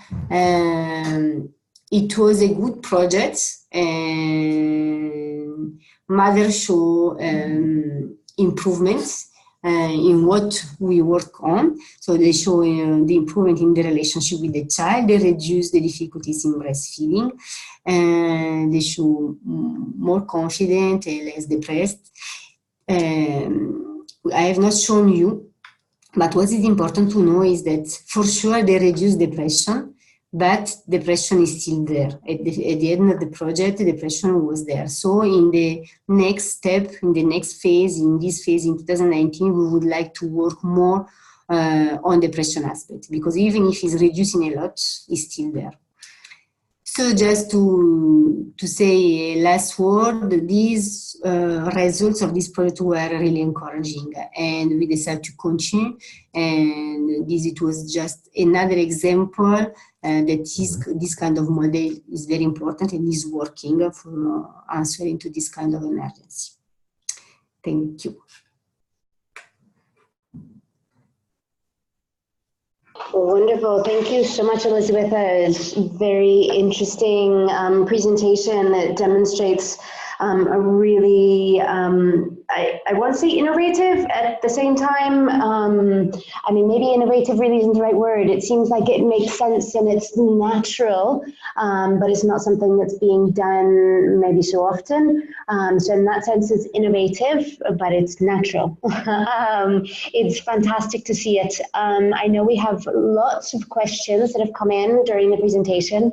it was a good project, and Mother show improvements in what we work on. So they show the improvement in the relationship with the child, they reduce the difficulties in breastfeeding, and they show more confident and less depressed. I have not shown you, but what is important to know is that for sure they reduce depression, but depression is still there. At the end of the project, the depression was there. So in the next step, in the next phase, in this phase in 2019, we would like to work more on depression aspect, because even if it's reducing a lot, it's still there. So just to say a last word, these results of this project were really encouraging, and we decided to continue. And it was just another example that this kind of model is very important and is working for answering to this kind of emergency. Thank you. Wonderful. Thank you so much, Elizabeth. It's a very interesting presentation that demonstrates a really, I want to say innovative at the same time. I mean, maybe innovative really isn't the right word. It seems like it makes sense and it's natural, but it's not something that's being done maybe so often. So in that sense, it's innovative, but it's natural. It's fantastic to see it. I know we have lots of questions that have come in during the presentation.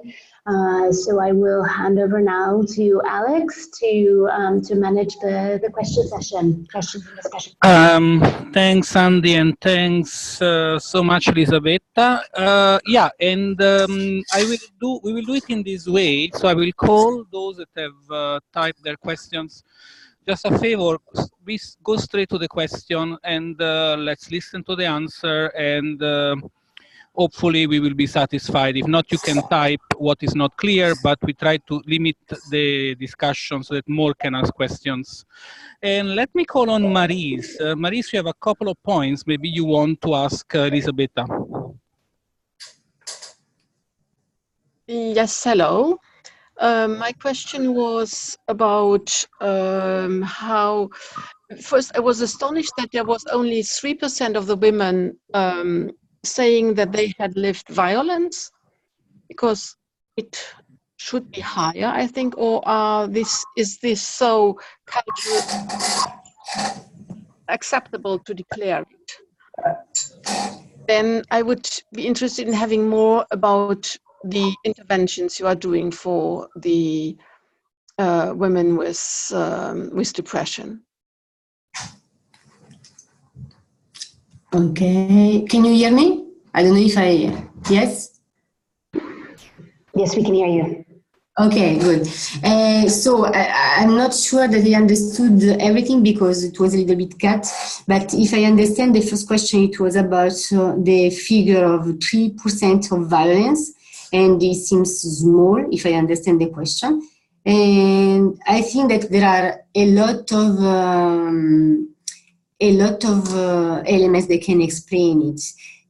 So I will hand over now to Alex to manage the question session, questions and discussion. Thanks, Andy, and thanks so much, Elisabetta. Yeah, and we will do it in this way. So I will call those that have typed their questions. Just a favor, we go straight to the question and let's listen to the answer, and hopefully we will be satisfied. If not, you can type what is not clear, but we try to limit the discussion so that more can ask questions. And let me call on Marise. Marise, you have a couple of points maybe you want to ask Elisabetta. Yes, hello. My question was about how, first I was astonished that there was only 3% of the women saying that they had lived violence, because it should be higher, I think, or is this so culturally acceptable to declare it? Then I would be interested in having more about the interventions you are doing for the women with depression. Okay, can you hear me? I don't know if yes? Yes, we can hear you. Okay, good. So I'm not sure that I understood everything because it was a little bit cut, but if I understand the first question, it was about the figure of 3% of violence, and it seems small if I understand the question. And I think that there are a lot of elements that can explain it.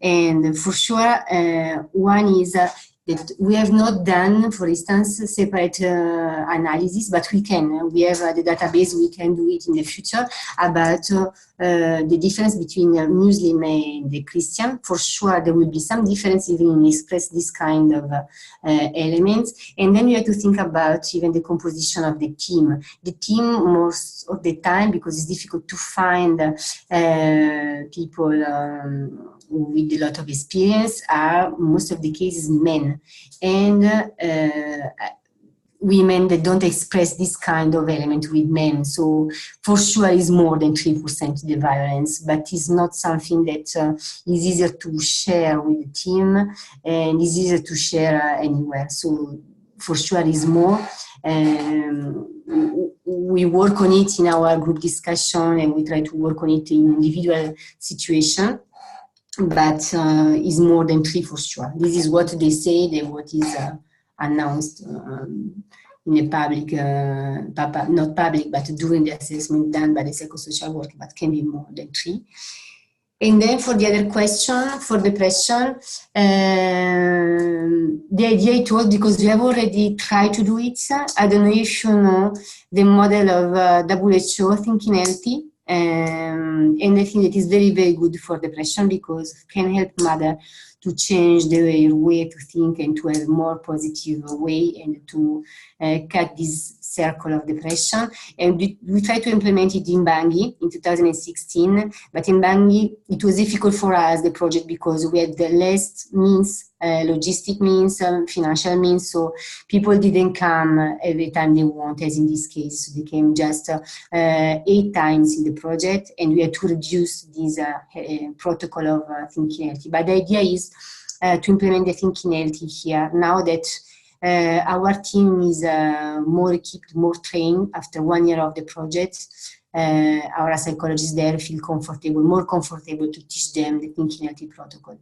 And for sure, one is that we have not done, for instance, separate analysis, but we can. We have the database, we can do it in the future about the difference between Muslim and the Christian. For sure, there will be some difference even in express this kind of elements. And then you have to think about even the composition of the team. The team, most of the time, because it's difficult to find people with a lot of experience, are most of the cases men. And women that don't express this kind of element with men. So for sure is more than 3% the violence, but it's not something that is easier to share with the team and is easier to share anywhere. So for sure is more. We work on it in our group discussion and we try to work on it in individual situation, but is more than 3 for sure. This is what they say, what is announced in a public, not public, but during the assessment done by the psychosocial work, but can be more than 3. And then for the other question, for depression, the idea it was because we have already tried to do it. I don't know if you know the model of WHO Thinking Healthy. And I think that is very, very good for depression because it can help mother to change their way to think and to have a more positive way and to cut this circle of depression. And we tried to implement it in Bangui in 2016, but in Bangui it was difficult for us, the project, because we had the less means, logistic means, financial means, so people didn't come every time they want, as in this case. So they came just 8 times in the project, and we had to reduce this protocol of thinking healthy. But the idea is to implement the thinking healthy here now that Our team is more equipped, more trained after 1 year of the project. Our psychologists there feel comfortable, more comfortable to teach them the thinking healthy protocol.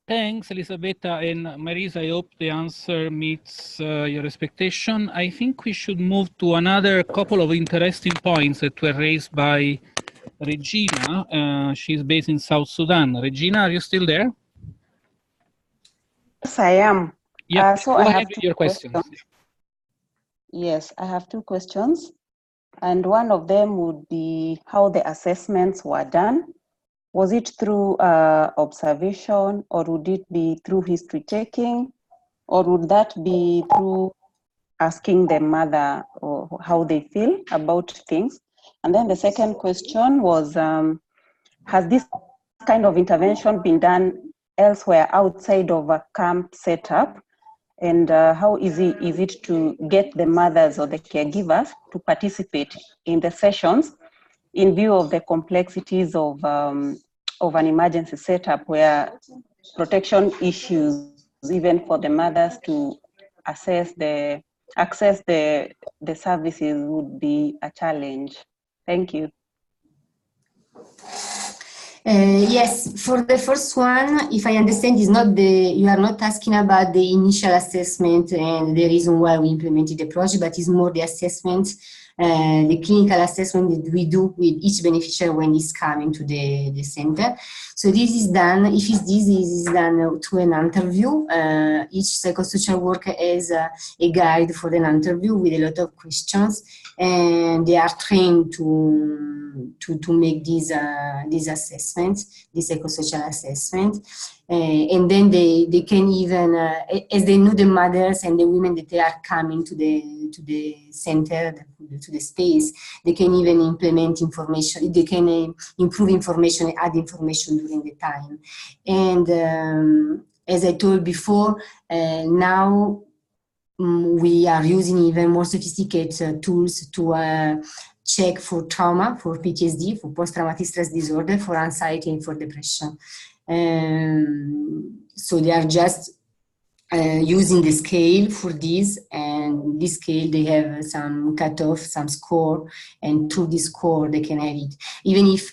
Thanks, Elisabetta and Marisa. I hope the answer meets your expectation. I think we should move to another couple of interesting points that were raised by Regina. She's based in South Sudan. Regina, are you still there? Yes, I am. Yeah, So go I ahead have with two your questions. questions. Yes, I have two questions. And one of them would be how the assessments were done. Was it through observation, or would it be through history taking, or would that be through asking the mother or how they feel about things? And then the second question was, has this kind of intervention been done elsewhere outside of a camp setup? And how easy is it to get the mothers or the caregivers to participate in the sessions in view of the complexities of an emergency setup where protection issues, even for the mothers to access the services, would be a challenge? Thank you. Yes, for the first one, if I understand, is not you are not asking about the initial assessment and the reason why we implemented the project, but it's more the assessment, the clinical assessment that we do with each beneficiary when he's coming to the center. So this is done, this is done through an interview. Each psychosocial worker has a guide for an interview with a lot of questions, and they are trained to make these assessments, this psychosocial assessment, and then they can even, as they know the mothers and the women that they are coming to the center, to the space, they can even implement information. They can improve information, add information during the time, and as I told before, now. We are using even more sophisticated tools to check for trauma, for PTSD, for post-traumatic stress disorder, for anxiety, and for depression. So they are just using the scale for this, and this scale they have some cutoff, some score, and through this score they can have it. Even if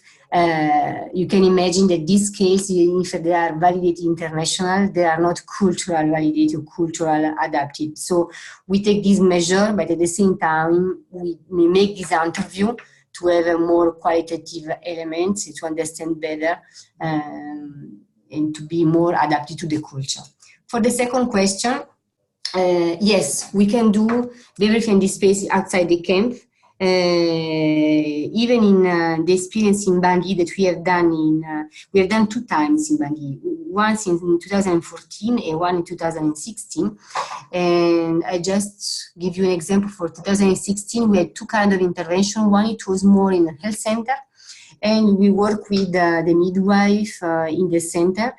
you can imagine that these scales, if they are validated international, they are not cultural validated or cultural adapted. So we take this measure, but at the same time we make this interview to have a more qualitative elements to understand better and to be more adapted to the culture. For the second question, yes, we can do everything in this space outside the camp. Even in the experience in Bangui that we have done 2 times in Bangui, once in 2014 and one in 2016. And I just give you an example. For 2016, we had 2 kinds of intervention. One, it was more in a health center, and we work with the midwife in the center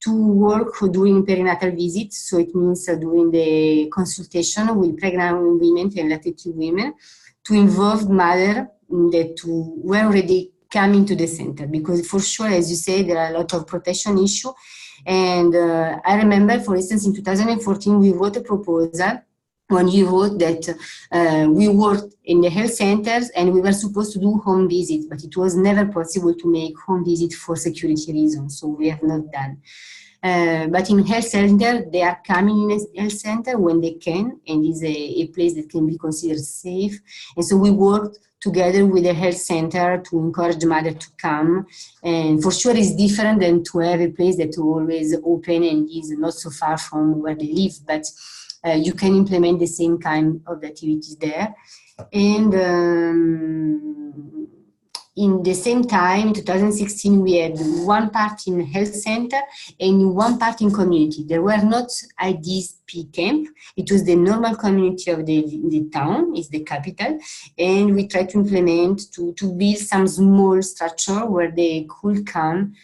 to work during perinatal visits. So it means during the consultation with pregnant women and lactating women, to involve mother that were already coming to the center, because for sure, as you say, there are a lot of protection issue. And I remember, for instance, in 2014, we wrote a proposal when you wrote that we worked in the health centers and we were supposed to do home visits, but it was never possible to make home visits for security reasons, so we have not done. But in health center, they are coming in a health center when they can, and is a place that can be considered safe. And so we worked together with the health center to encourage the mother to come. And for sure, it's different than to have a place that is always open and is not so far from where they live. But you can implement the same kind of activities there. And in the same time, in 2016, we had 1 part in health center and 1 part in community. There were not IDP camp. It was the normal community of the town, is the capital. And we tried to implement, to build some small structure where they could come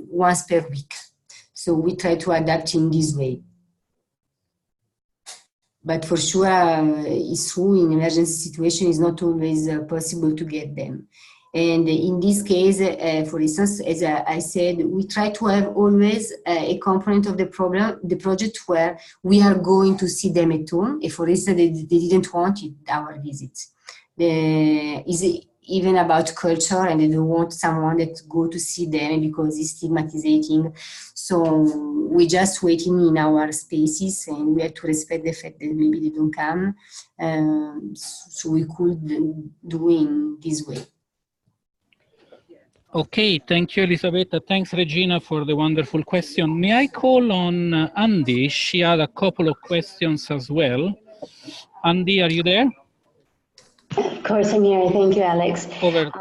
once per week. So we try to adapt in this way. But for sure, it's true, in emergency situation, it's not always possible to get them. And in this case, for instance, as I said, we try to have always a component of the project where we are going to see them at home. If, for instance, they didn't want it, our visit. Is even about culture, and they don't want someone that go to see them because it's stigmatizing. So we just waiting in our spaces, and we have to respect the fact that maybe they don't come. So we could do in this way. Okay, thank you, Elisabetta. Thanks, Regina, for the wonderful question. May I call on Andy? She had a couple of questions as well. Andy, are you there? Of course, I'm here. Thank you, Alex. Over.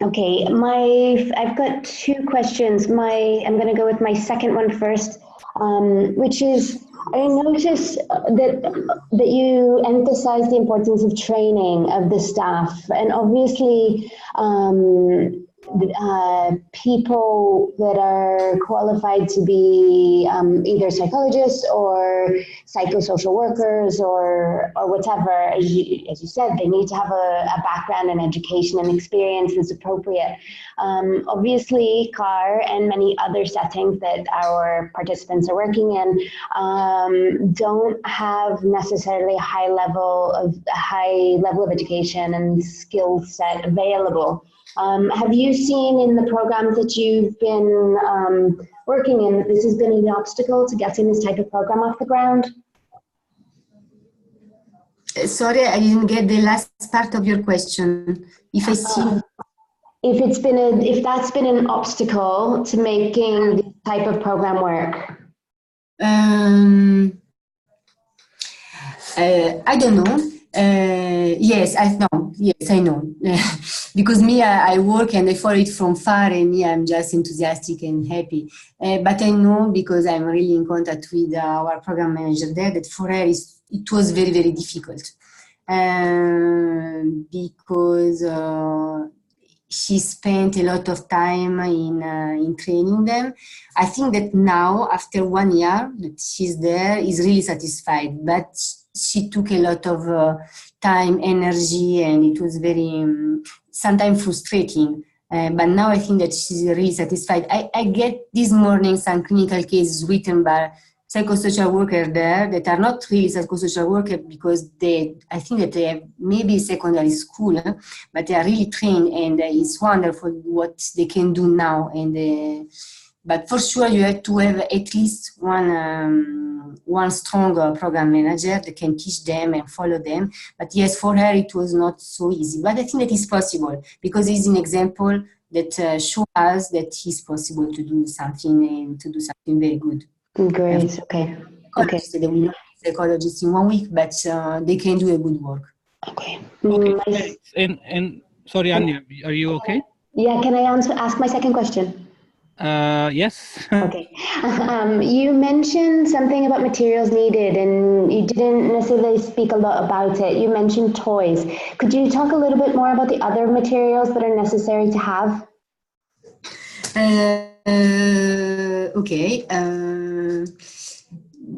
Okay, I've got two questions. I'm going to go with my second one first, which is, I noticed that you emphasize the importance of training of the staff, and obviously people that are qualified to be either psychologists or psychosocial workers or whatever, as you said, they need to have a background in education and experience that's appropriate. Obviously, CAR and many other settings that our participants are working in don't have necessarily a high level of education and skill set available. Have you seen in the programs that you've been working in, this has been an obstacle to getting this type of program off the ground? Sorry, I didn't get the last part of your question. If I see... If that's been an obstacle to making this type of program work? I don't know. Yes, I know. Yes, I know. Because me, I work and I follow it from far, and me, I'm just enthusiastic and happy. But I know, because I'm really in contact with our program manager there, that for her it was very, very difficult. Because she spent a lot of time in training them. I think that now, after 1 year that she's there, is really satisfied. But she took a lot of time, energy, and it was very, sometimes frustrating. But now I think that she's really satisfied. I get this morning some clinical cases written by psychosocial workers there that are not really psychosocial workers, because I think that they have maybe secondary school, but they are really trained, and it's wonderful what they can do now. And but for sure you have to have at least one strong program manager that can teach them and follow them. But yes, for her it was not so easy, but I think that is possible, because it's an example that shows us that it's possible to do something, and to do something very good. Great. Okay. Okay. They will not be psychologists in 1 week, but they can do a good work. Okay. Okay. And sorry, Anya, are you okay? Yeah. Can I ask my second question? Yes. Okay. You mentioned something about materials needed, and you didn't necessarily speak a lot about it. You mentioned toys. Could you talk a little bit more about the other materials that are necessary to have? Okay.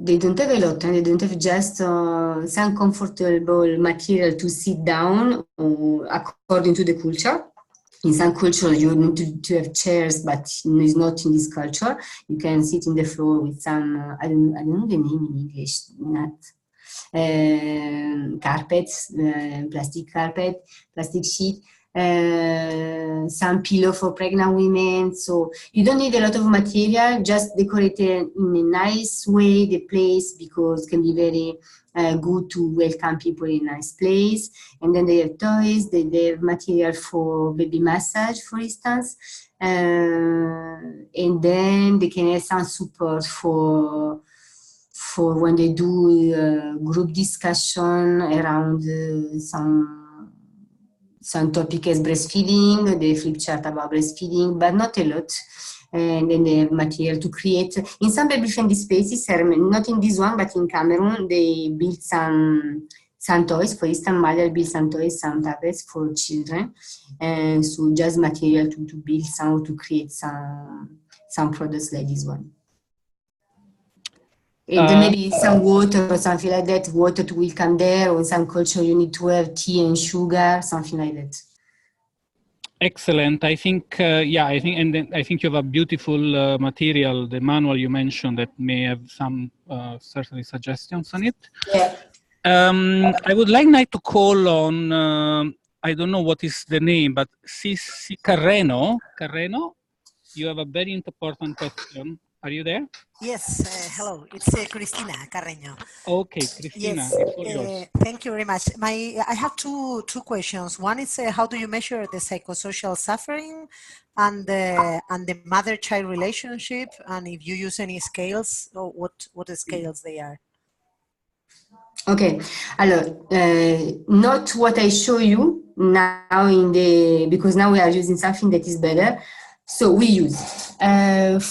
They don't have a lot, and they don't have just some comfortable material to sit down, according to the culture. In some cultures, you need to have chairs, but it's not in this culture. You can sit in the floor with some, I don't know the name in English, not carpets, plastic carpet, plastic sheet. Some pillow for pregnant women. So you don't need a lot of material, just decorate it in a nice way the place, because it can be very good to welcome people in a nice place. And then they have toys, they have material for baby massage, for instance. And then they can have some support for when they do group discussion around some topic as breastfeeding, they flip chart about breastfeeding, but not a lot. And then they have material to create. In some baby-friendly spaces, not in this one, but in Cameroon, they built some toys. For instance, mother built some toys, some tablets for children. And so just material to build some, to create some products like this one. And maybe some water or something like that. Water will come there, or in some culture you need to have tea and sugar, something like that. Excellent. I think, and then I think you have a beautiful material, the manual you mentioned, that may have some certainly suggestions on it. Yeah. I would like now to call on, I don't know what is the name, but Carreno, you have a very important question. Are you there? Yes, hello, it's Cristina Carreño. Okay, Cristina, Yes, it's all yours. thank you very much. I have two questions. One is how do you measure the psychosocial suffering and the mother-child relationship, and if you use any scales, or what scales they are? Okay, not what I show you now because now we are using something that is better. So we use,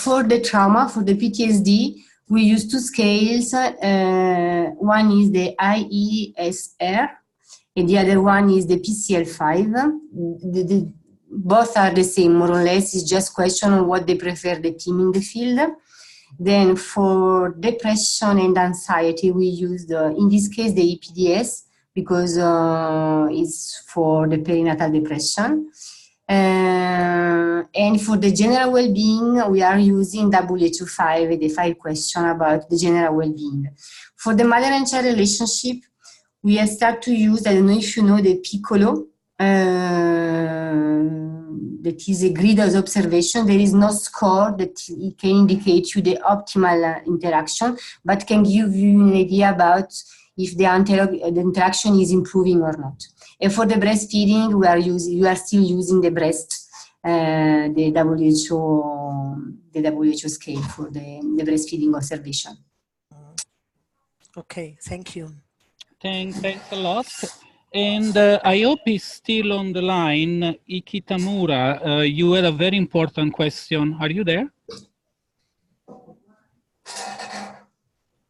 for the trauma, for the PTSD, we use two scales. One is the IESR and the other one is the PCL5. Both are the same, more or less. It's just question on what they prefer the team in the field. Then for depression and anxiety, we use, in this case, the EPDS, because it's for the perinatal depression. And for the general well-being, we are using WHO5, the 5 question about the general well-being. For the mother and child relationship, we have started to use, I don't know if you know the Piccolo, that is a grid of observation. There is no score that it can indicate you the optimal interaction, but can give you an idea about if the interaction is improving or not. And for the breastfeeding, you are still using the the WHO scale for the breastfeeding observation. Okay, thank you. Thanks a lot. And I hope he's still on the line. Iki Tamura, you had a very important question. Are you there?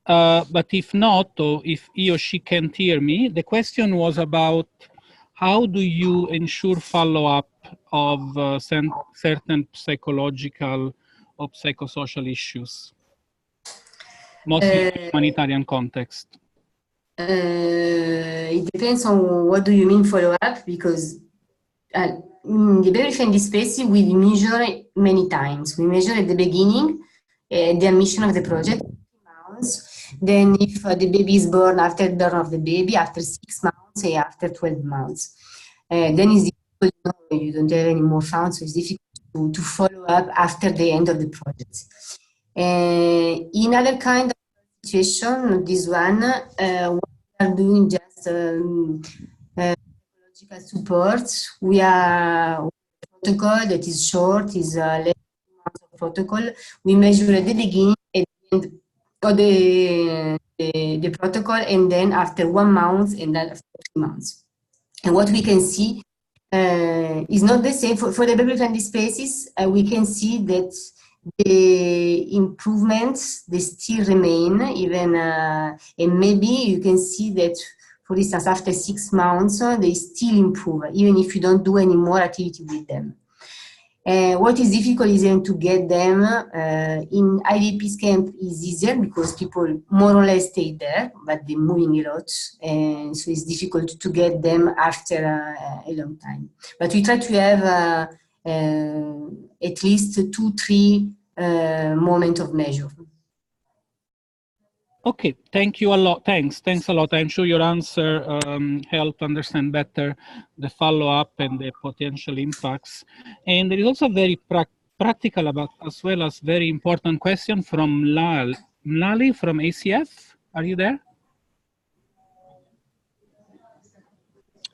But if not, or if he or she can't hear me, the question was about how do you ensure follow-up of certain psychological or psychosocial issues, mostly in the humanitarian context? It depends on what do you mean follow-up, because in the baby-friendly space, we measure many times. We measure at the beginning, the admission of the project, 3 months. Then if the baby is born, after the birth of the baby, after 6 months, say after 12 months. Then it's difficult, you don't have any more funds, so it's difficult to follow up after the end of the project. In other kind of situation, this one, we are doing just psychological support. We are protocol that is short, is less than 2 months of protocol. We measure at the beginning and of the protocol, and then after 1 month, and then after 3 months. And what we can see is not the same for the baby-friendly spaces. We can see that the improvements, they still remain, even, and maybe you can see that, for instance, after 6 months, they still improve, even if you don't do any more activity with them. What is difficult is then to get them in IDP's camp is easier because people more or less stay there, but they're moving a lot, and so it's difficult to get them after a long time. But we try to have at least 2-3 moments of measure. Okay, thank you a lot. Thanks a lot. I'm sure your answer helped understand better the follow-up and the potential impacts. And there is also very practical about, as well as very important question from Mlali from ACF. Are you there?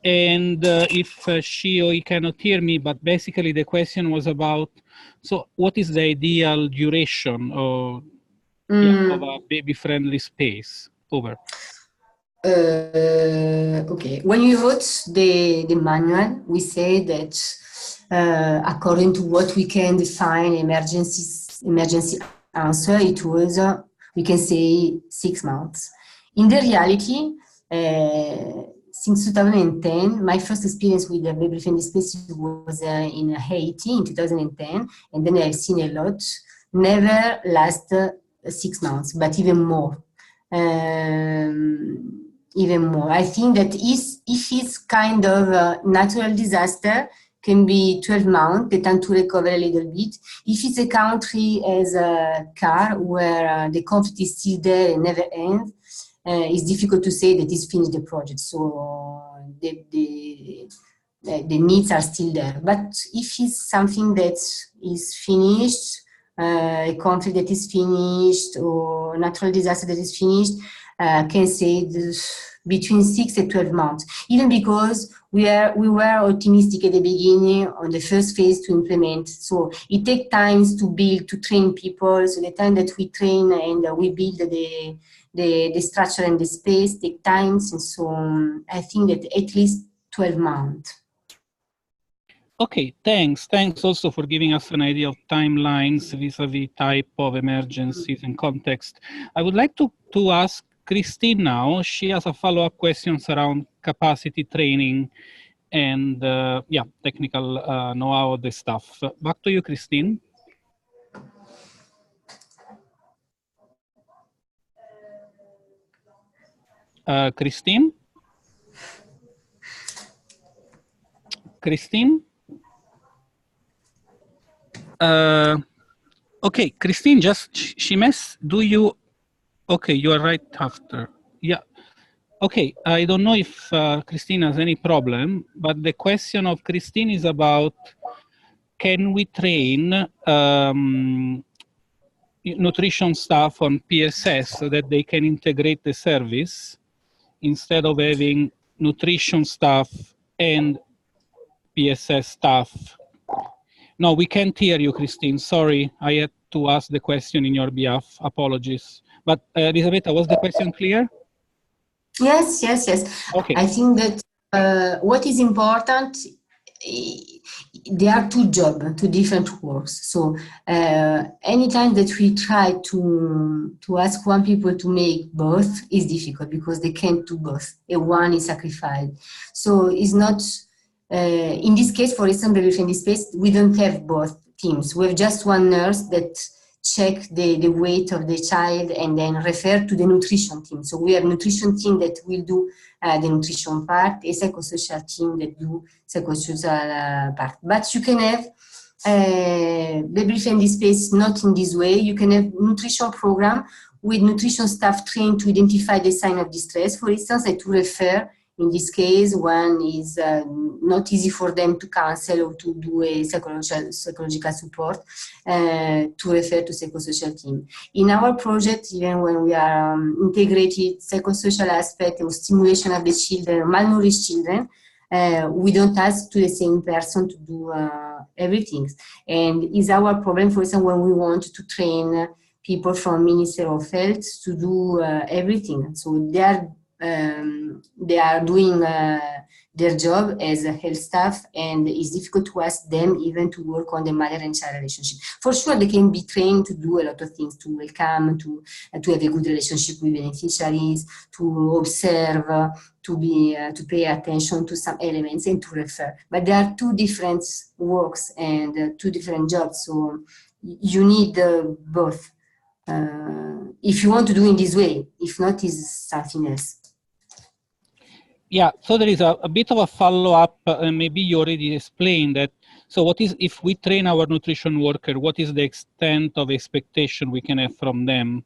And if she or he cannot hear me, but basically the question was about, so what is the ideal duration of a baby-friendly space? Over. Okay, when you wrote the manual, we say that according to what we can define emergency answer, it was, we can say 6 months. In the reality, since 2010, my first experience with the baby-friendly space was in Haiti in 2010, and then I've seen a lot, never last 6 months, but even more. Even more. I think that if it's kind of a natural disaster, can be 12 months, the time to recover a little bit. If it's a country as a car where the conflict is still there and never ends, it's difficult to say that it's finished the project. So the needs are still there. But if it's something that is finished, a conflict that is finished, or natural disaster that is finished, can say between 6 and 12 months. Even because we were optimistic at the beginning on the first phase to implement. So it takes time to build, to train people. So the time that we train and we build the structure and the space take time. And so I think that at least 12 months. Okay, thanks. Thanks also for giving us an idea of timelines vis-a-vis type of emergencies and context. I would like to ask Christine now. She has a follow-up questions around capacity training and technical know-how of the stuff. Back to you, Christine. Christine? Christine? Okay, Christine, okay, you are right after. Yeah. Okay, I don't know if Christine has any problem, but the question of Christine is about, can we train nutrition staff on PSS so that they can integrate the service instead of having nutrition staff and PSS staff? No, we can't hear you, Christine. Sorry, I had to ask the question in your behalf. Apologies. But Elisabetta, was the question clear? Yes. Okay. I think that what is important, there are two jobs, two different works. So anytime that we try to ask one people to make both is difficult because they can't do both. One is sacrificed. So it's not, in this case, for example, in this space, we don't have both teams. We have just one nurse that check the weight of the child and then refer to the nutrition team. So we have a nutrition team that will do the nutrition part, a psychosocial team that do psychosocial part. But you can have baby friendly space not in this way. You can have nutrition program with nutrition staff trained to identify the sign of distress, for instance, and to refer. In this case, one is not easy for them to counsel or to do a psychological support, to refer to psychosocial team. In our project, even when we are integrated psychosocial aspect or stimulation of the children, malnourished children, we don't ask to the same person to do everything. And is our problem, for example, when we want to train people from Ministry of Health to do everything. So they are doing their job as a health staff, and it's difficult to ask them even to work on the mother and child relationship. For sure, they can be trained to do a lot of things, to welcome, to have a good relationship with beneficiaries, to observe, to pay attention to some elements and to refer. But there are two different works and two different jobs, so you need both. If you want to do in this way, if not, is something else. Yeah, so there is a bit of a follow-up, maybe you already explained that. So what is, if we train our nutrition worker, what is the extent of expectation we can have from them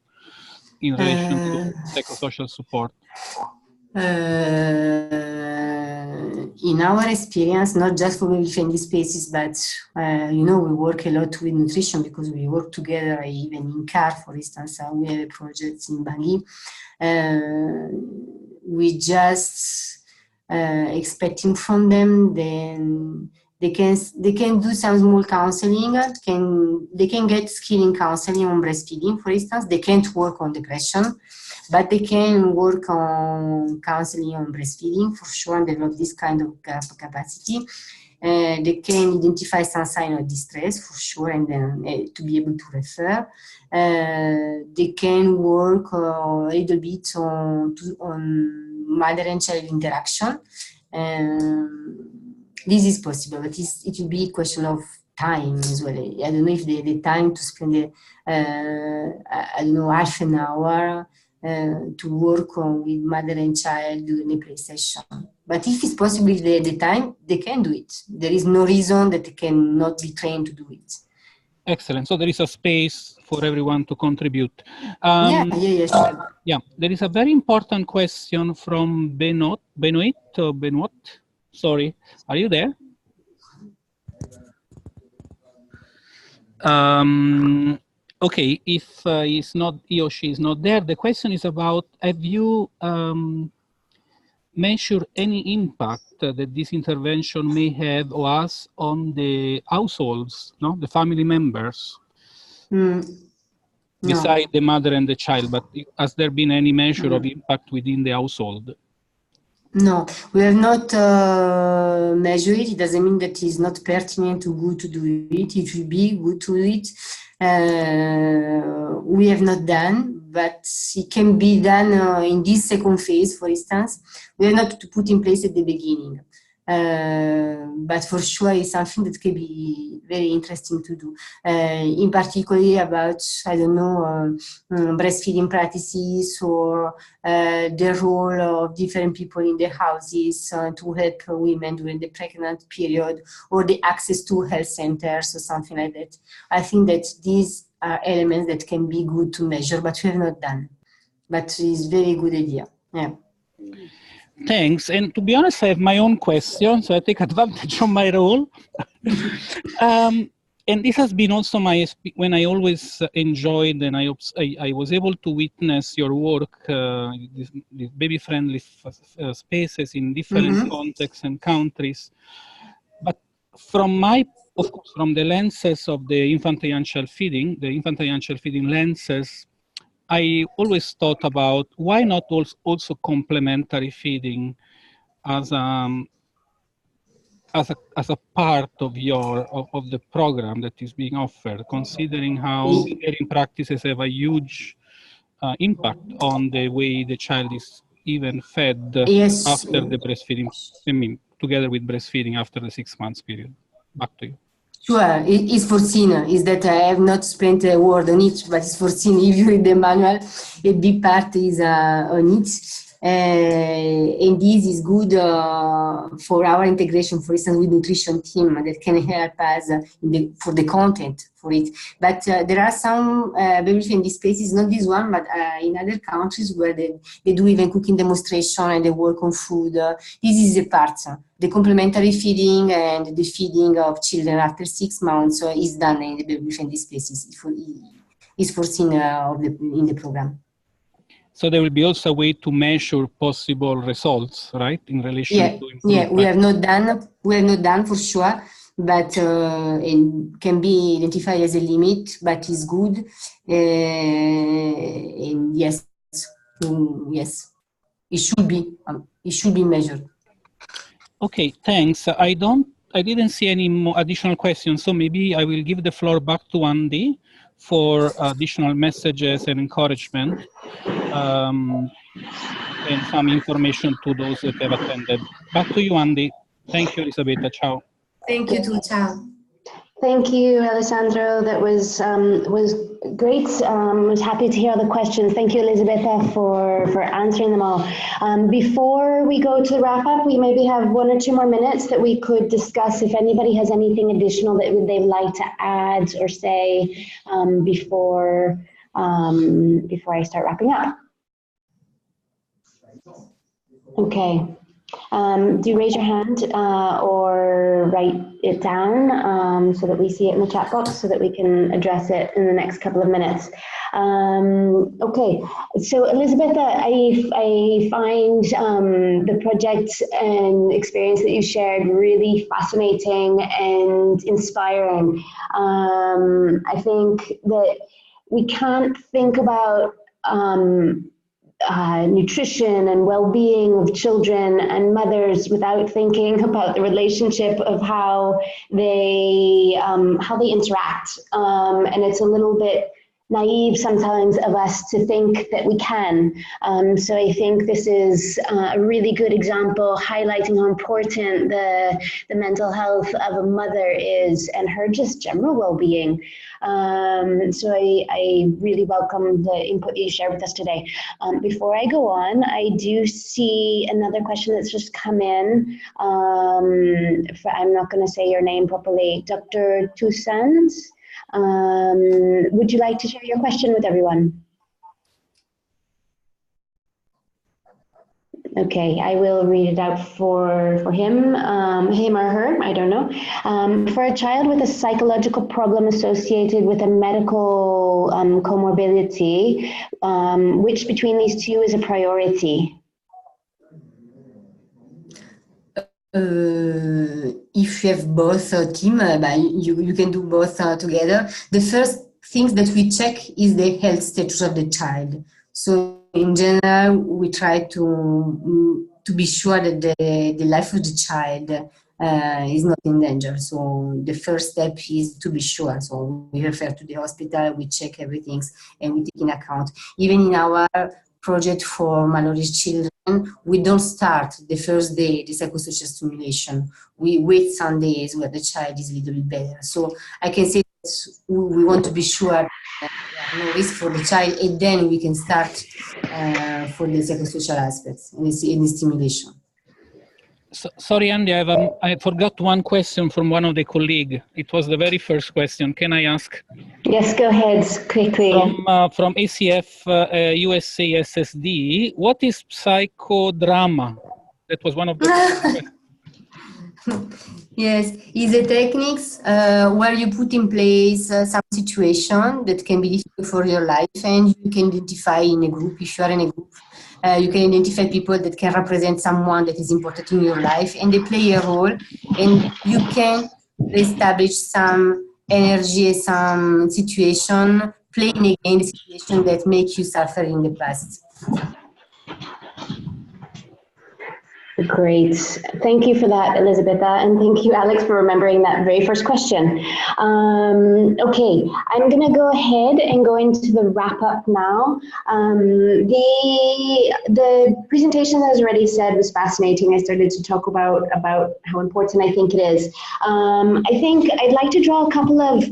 in relation to psychosocial support? In our experience, not just for baby-friendly spaces, but we work a lot with nutrition because we work together, even in CAR, for instance. We have a project in Bangui. We just expecting from them, then they can do some small counseling. They can get skill in counseling on breastfeeding, for instance. They can't work on depression, but they can work on counseling on breastfeeding for sure and develop this kind of capacity. They can identify some sign of distress for sure, and then to be able to refer. They can work a little bit on mother and child interaction. This is possible, but it will be a question of time as well. I don't know if the time to spend, half an hour to work on with mother and child during the play session. But if it's possible at the time, they can do it. There is no reason that they cannot be trained to do it. Excellent. So there is a space for everyone to contribute. Sure. Yeah, there is a very important question from Benoit. Sorry, are you there? Okay, if he or she is not there, the question is about, have you measured any impact that this intervention may have or has on the households, no, the family members, beside the mother and the child? But has there been any measure of impact within the household? No, we have not measured it. It doesn't mean that it's not pertinent to go to do it. It will be good to do it. We have not done, but it can be done in this second phase, for instance. We have not to put in place at the beginning. But for sure, it's something that can be very interesting to do. In particular about, I don't know, breastfeeding practices or the role of different people in the houses to help women during the pregnant period, or the access to health centers or something like that. I think that these are elements that can be good to measure, but we have not done. But it's a very good idea. Yeah. Thanks. And to be honest, I have my own question, so I take advantage of my role. And this has been also when I always enjoyed, and I was able to witness your work, these baby-friendly spaces in different contexts and countries. But from the lenses of the infant and child feeding, lenses, I always thought about why not also complementary feeding as a part of the program that is being offered, considering how caring practices have a huge impact on the way the child is even fed after the breastfeeding. I mean, together with breastfeeding after the 6 months period. Back to you. Sure, it is foreseen. Is that I have not spent a word on it, but it's foreseen. If you read the manual, a big part is on it. And this is good for our integration, for instance, with nutrition team that can help us for the content for it. But there are some baby-friendly spaces, not this one, but in other countries where they do even cooking demonstration and they work on food. This is a part. The complementary feeding and the feeding of children after 6 months is done in the baby-friendly spaces. Is foreseen in the program. So there will be also a way to measure possible results, right, in relation to improvement. Yeah, we have not done for sure, but it can be identified as a limit, but is good. And yes, it should be measured. Okay, thanks. I didn't see any more additional questions, so maybe I will give the floor back to Andy for additional messages and encouragement. And some information to those that have attended. Back to you, Andy. Thank you, Elisabetta. Ciao. Thank you too. Ciao. Thank you, Alessandro. That was great. Was happy to hear all the questions. Thank you, Elisabetta, for answering them all. Before we go to the wrap up, we maybe have 1 or 2 more minutes that we could discuss if anybody has anything additional that they'd like to add or say before I start wrapping up. Okay. Do raise your hand or write it down so that we see it in the chat box so that we can address it in the next couple of minutes. Okay, so Elisabetta, I find the project and experience that you shared really fascinating and inspiring. I think that we can't think about nutrition and well-being of children and mothers without thinking about the relationship of how they interact, and it's a little bit naive sometimes of us to think that we can. So I think this is a really good example highlighting how important the mental health of a mother is and her just general well-being. So I really welcome the input you shared with us today. Before I go on, I do see another question that's just come in. I'm not going to say your name properly. Dr. Toussaint. Would you like to share your question with everyone? Okay, I will read it out for him, him or her, I don't know. For a child with a psychological problem associated with a medical comorbidity, which between these two is a priority? If you have both team, you can do both together. The first things that we check is the health status of the child. So in general, we try to be sure that the life of the child is not in danger. So the first step is to be sure. So we refer to the hospital, we check everything, and we take in account. Even in our project for malnourished children, we don't start the first day the psychosocial stimulation. We wait some days where the child is a little bit better. So I can say that we want to be sure no risk for the child, and then we can start for the psychosocial aspects and the stimulation. So, sorry, Andy, I forgot one question from one of the colleagues. It was the very first question. Can I ask? Yes, go ahead, quickly. From ACF USA SSD, what is psychodrama? That was one of the questions. Yes, is a techniques where you put in place some situation that can be difficult for your life, and you can identify in a group, if you are in a group, you can identify people that can represent someone that is important in your life, and they play a role, and you can establish some energy, some situation, playing again the situation that make you suffer in the past. Great. Thank you for that, Elisabetta, and thank you, Alex, for remembering that very first question. Okay, I'm going to go ahead and go into the wrap-up now. The presentation, as already said, was fascinating. I started to talk about how important I think it is. I think I'd like to draw a couple of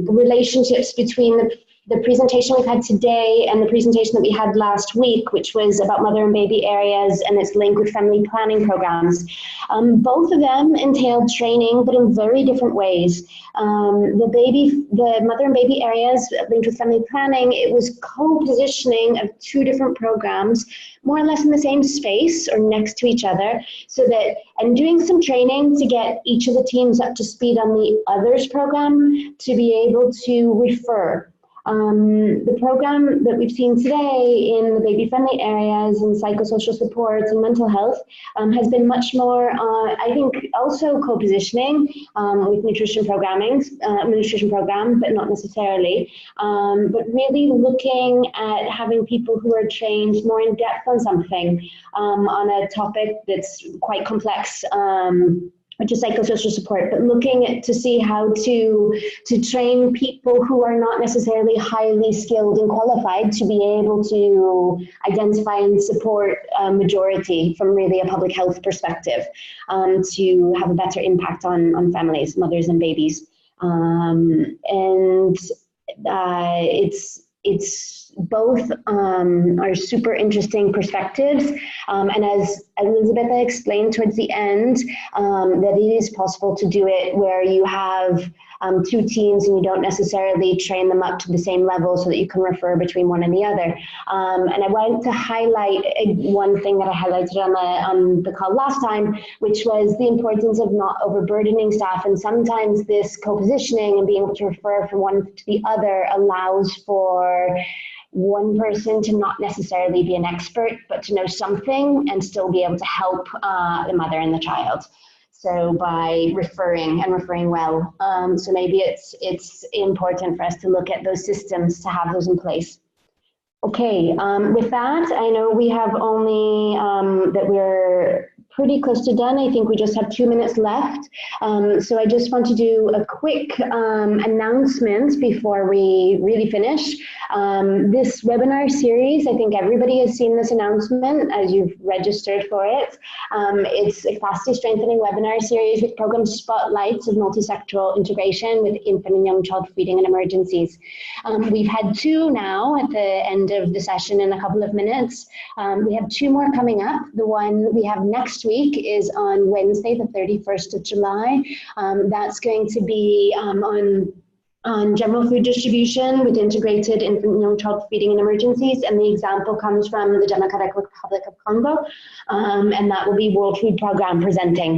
relationships between the presentation we've had today and the presentation that we had last week, which was about mother and baby areas and its link with family planning programs. Both of them entailed training, but in very different ways. The mother and baby areas linked with family planning, it was co-positioning of two different programs, more or less in the same space or next to each other, and doing some training to get each of the teams up to speed on the others program to be able to refer. The program that we've seen today in the baby-friendly areas and psychosocial supports and mental health has been much more, I think, also co-positioning with nutrition program, but not necessarily. But really looking at having people who are trained more in depth on something, on a topic that's quite complex, which is psychosocial support, but looking to see how to train people who are not necessarily highly skilled and qualified to be able to identify and support a majority from really a public health perspective, to have a better impact on families, mothers and babies. It's both are super interesting perspectives, and as Elisabetta explained towards the end, that it is possible to do it where you have two teams and you don't necessarily train them up to the same level so that you can refer between one and the other. And I wanted to highlight one thing that I highlighted on the call last time, which was the importance of not overburdening staff. And sometimes this co-positioning and being able to refer from one to the other allows for one person to not necessarily be an expert, but to know something and still be able to help the mother and the child. So by referring and referring well. So maybe it's important for us to look at those systems to have those in place. Okay, with that, I know we have only, that we're pretty close to done. I think we just have 2 minutes left. So I just want to do a quick announcement before we really finish. This webinar series, I think everybody has seen this announcement as you've registered for it. It's a capacity strengthening webinar series with program spotlights of multi-sectoral integration with infant and young child feeding and emergencies. We've had 2 now at the end of the session in a couple of minutes. We have 2 more coming up. The one we have next week is on Wednesday, the 31st of July. That's going to be on general food distribution with integrated infant and young child feeding and emergencies, and the example comes from the Democratic Republic of Congo, and that will be World Food Programme presenting.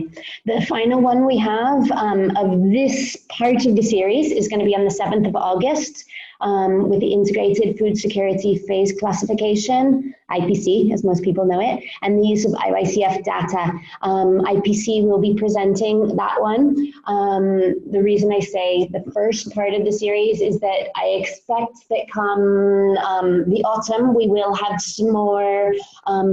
The final one we have of this part of the series is going to be on the 7th of August with the Integrated Food Security Phase Classification, IPC, as most people know it, and the use of IYCF data. IPC will be presenting that one. The reason I say the first part of the series is that I expect that come the autumn, we will have some more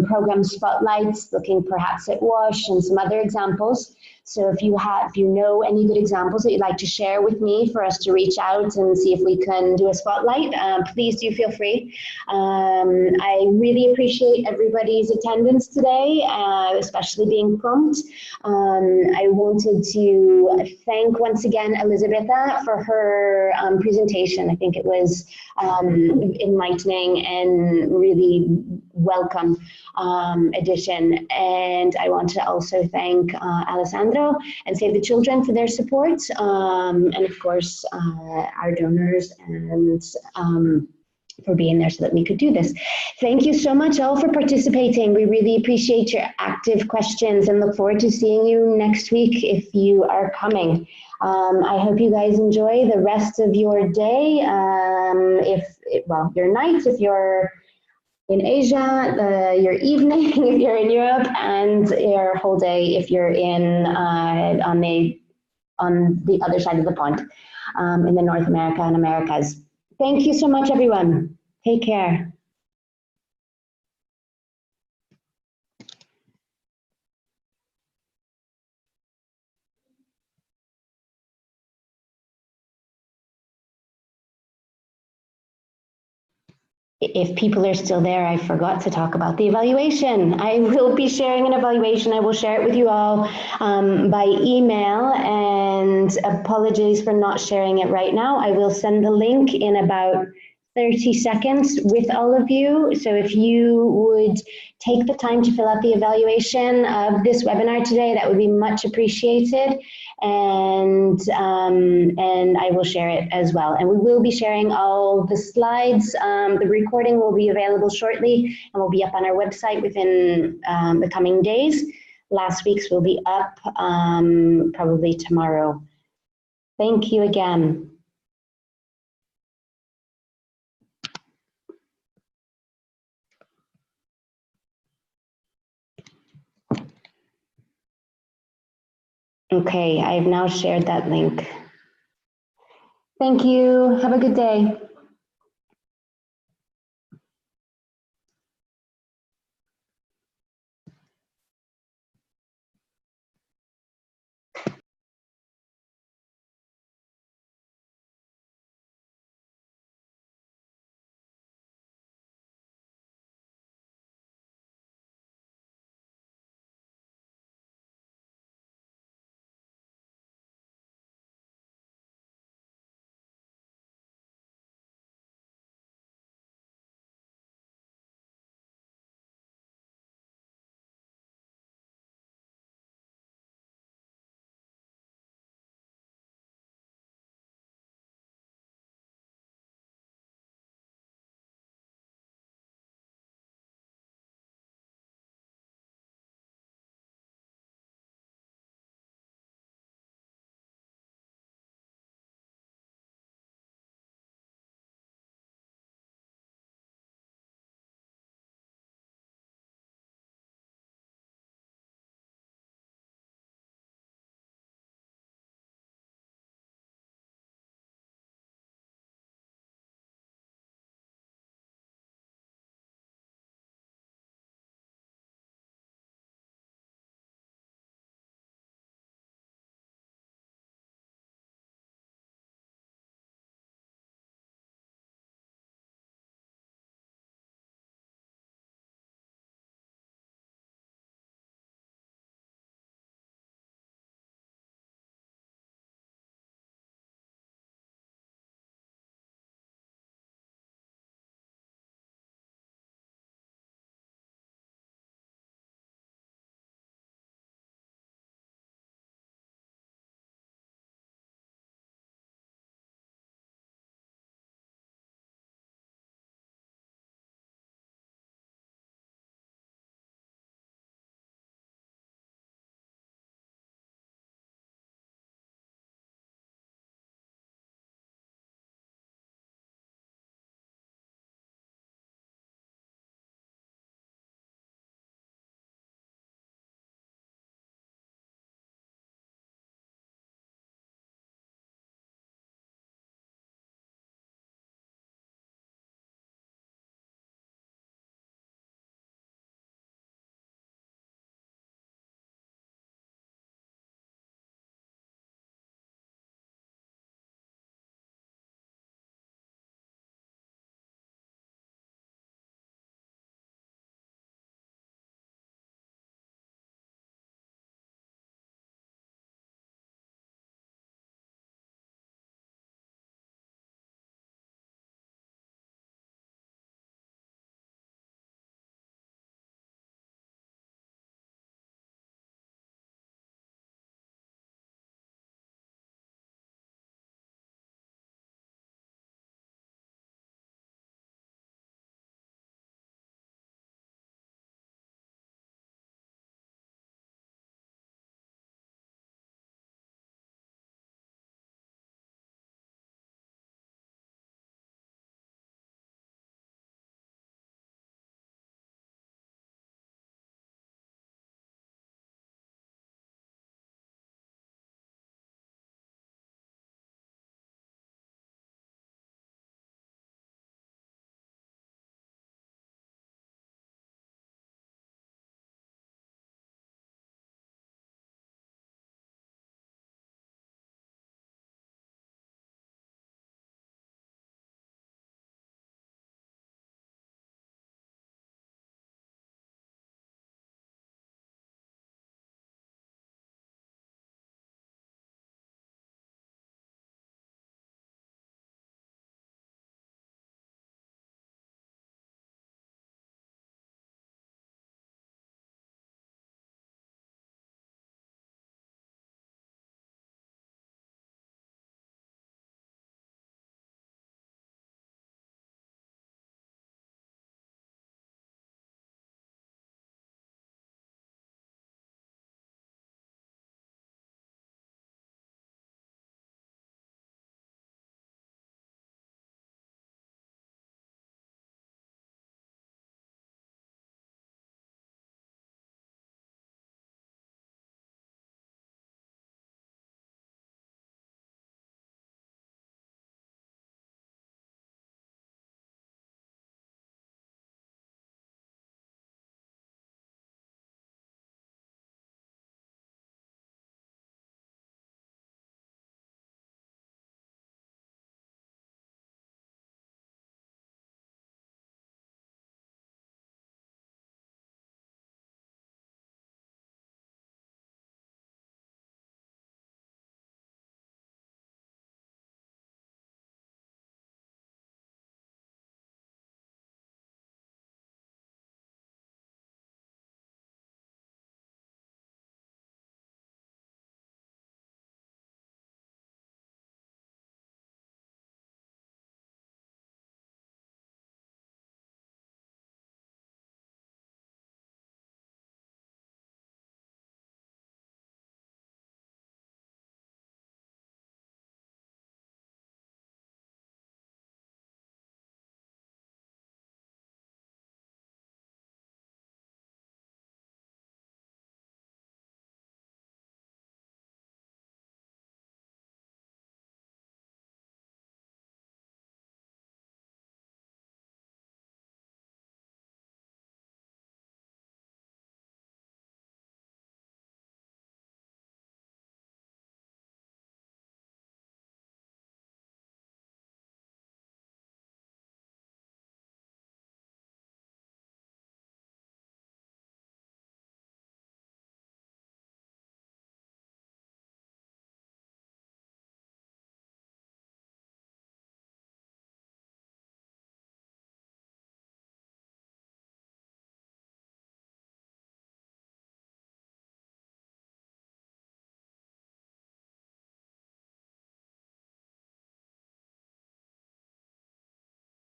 program spotlights, looking perhaps at WASH and some other examples. So if you know any good examples that you'd like to share with me for us to reach out and see if we can do a spotlight, please do feel free. I really appreciate everybody's attendance today, especially being prompt. I wanted to thank once again Elisabetta for her presentation. I think it was enlightening and really welcome addition. And I want to also thank Alessandro and Save the Children for their support, and of course our donors and for being there so that we could do this. Thank you so much all for participating. We really appreciate your active questions and look forward to seeing you next week if you are coming. I hope you guys enjoy the rest of your day, your night if you're in Asia, your evening if you're in Europe, and your whole day if you're in on the other side of the pond, in the North America and Americas. Thank you so much, everyone. Take care. If people are still there, I forgot to talk about the evaluation. I will be sharing an evaluation. I will share it with you all by email, and apologies for not sharing it right now. I will send the link in about 30 seconds with all of you. So if you would take the time to fill out the evaluation of this webinar today, that would be much appreciated. And I will share it as well. And we will be sharing all the slides. The recording will be available shortly and will be up on our website within the coming days. Last week's will be up probably tomorrow. Thank you again. Okay, I've now shared that link. Thank you. Have a good day.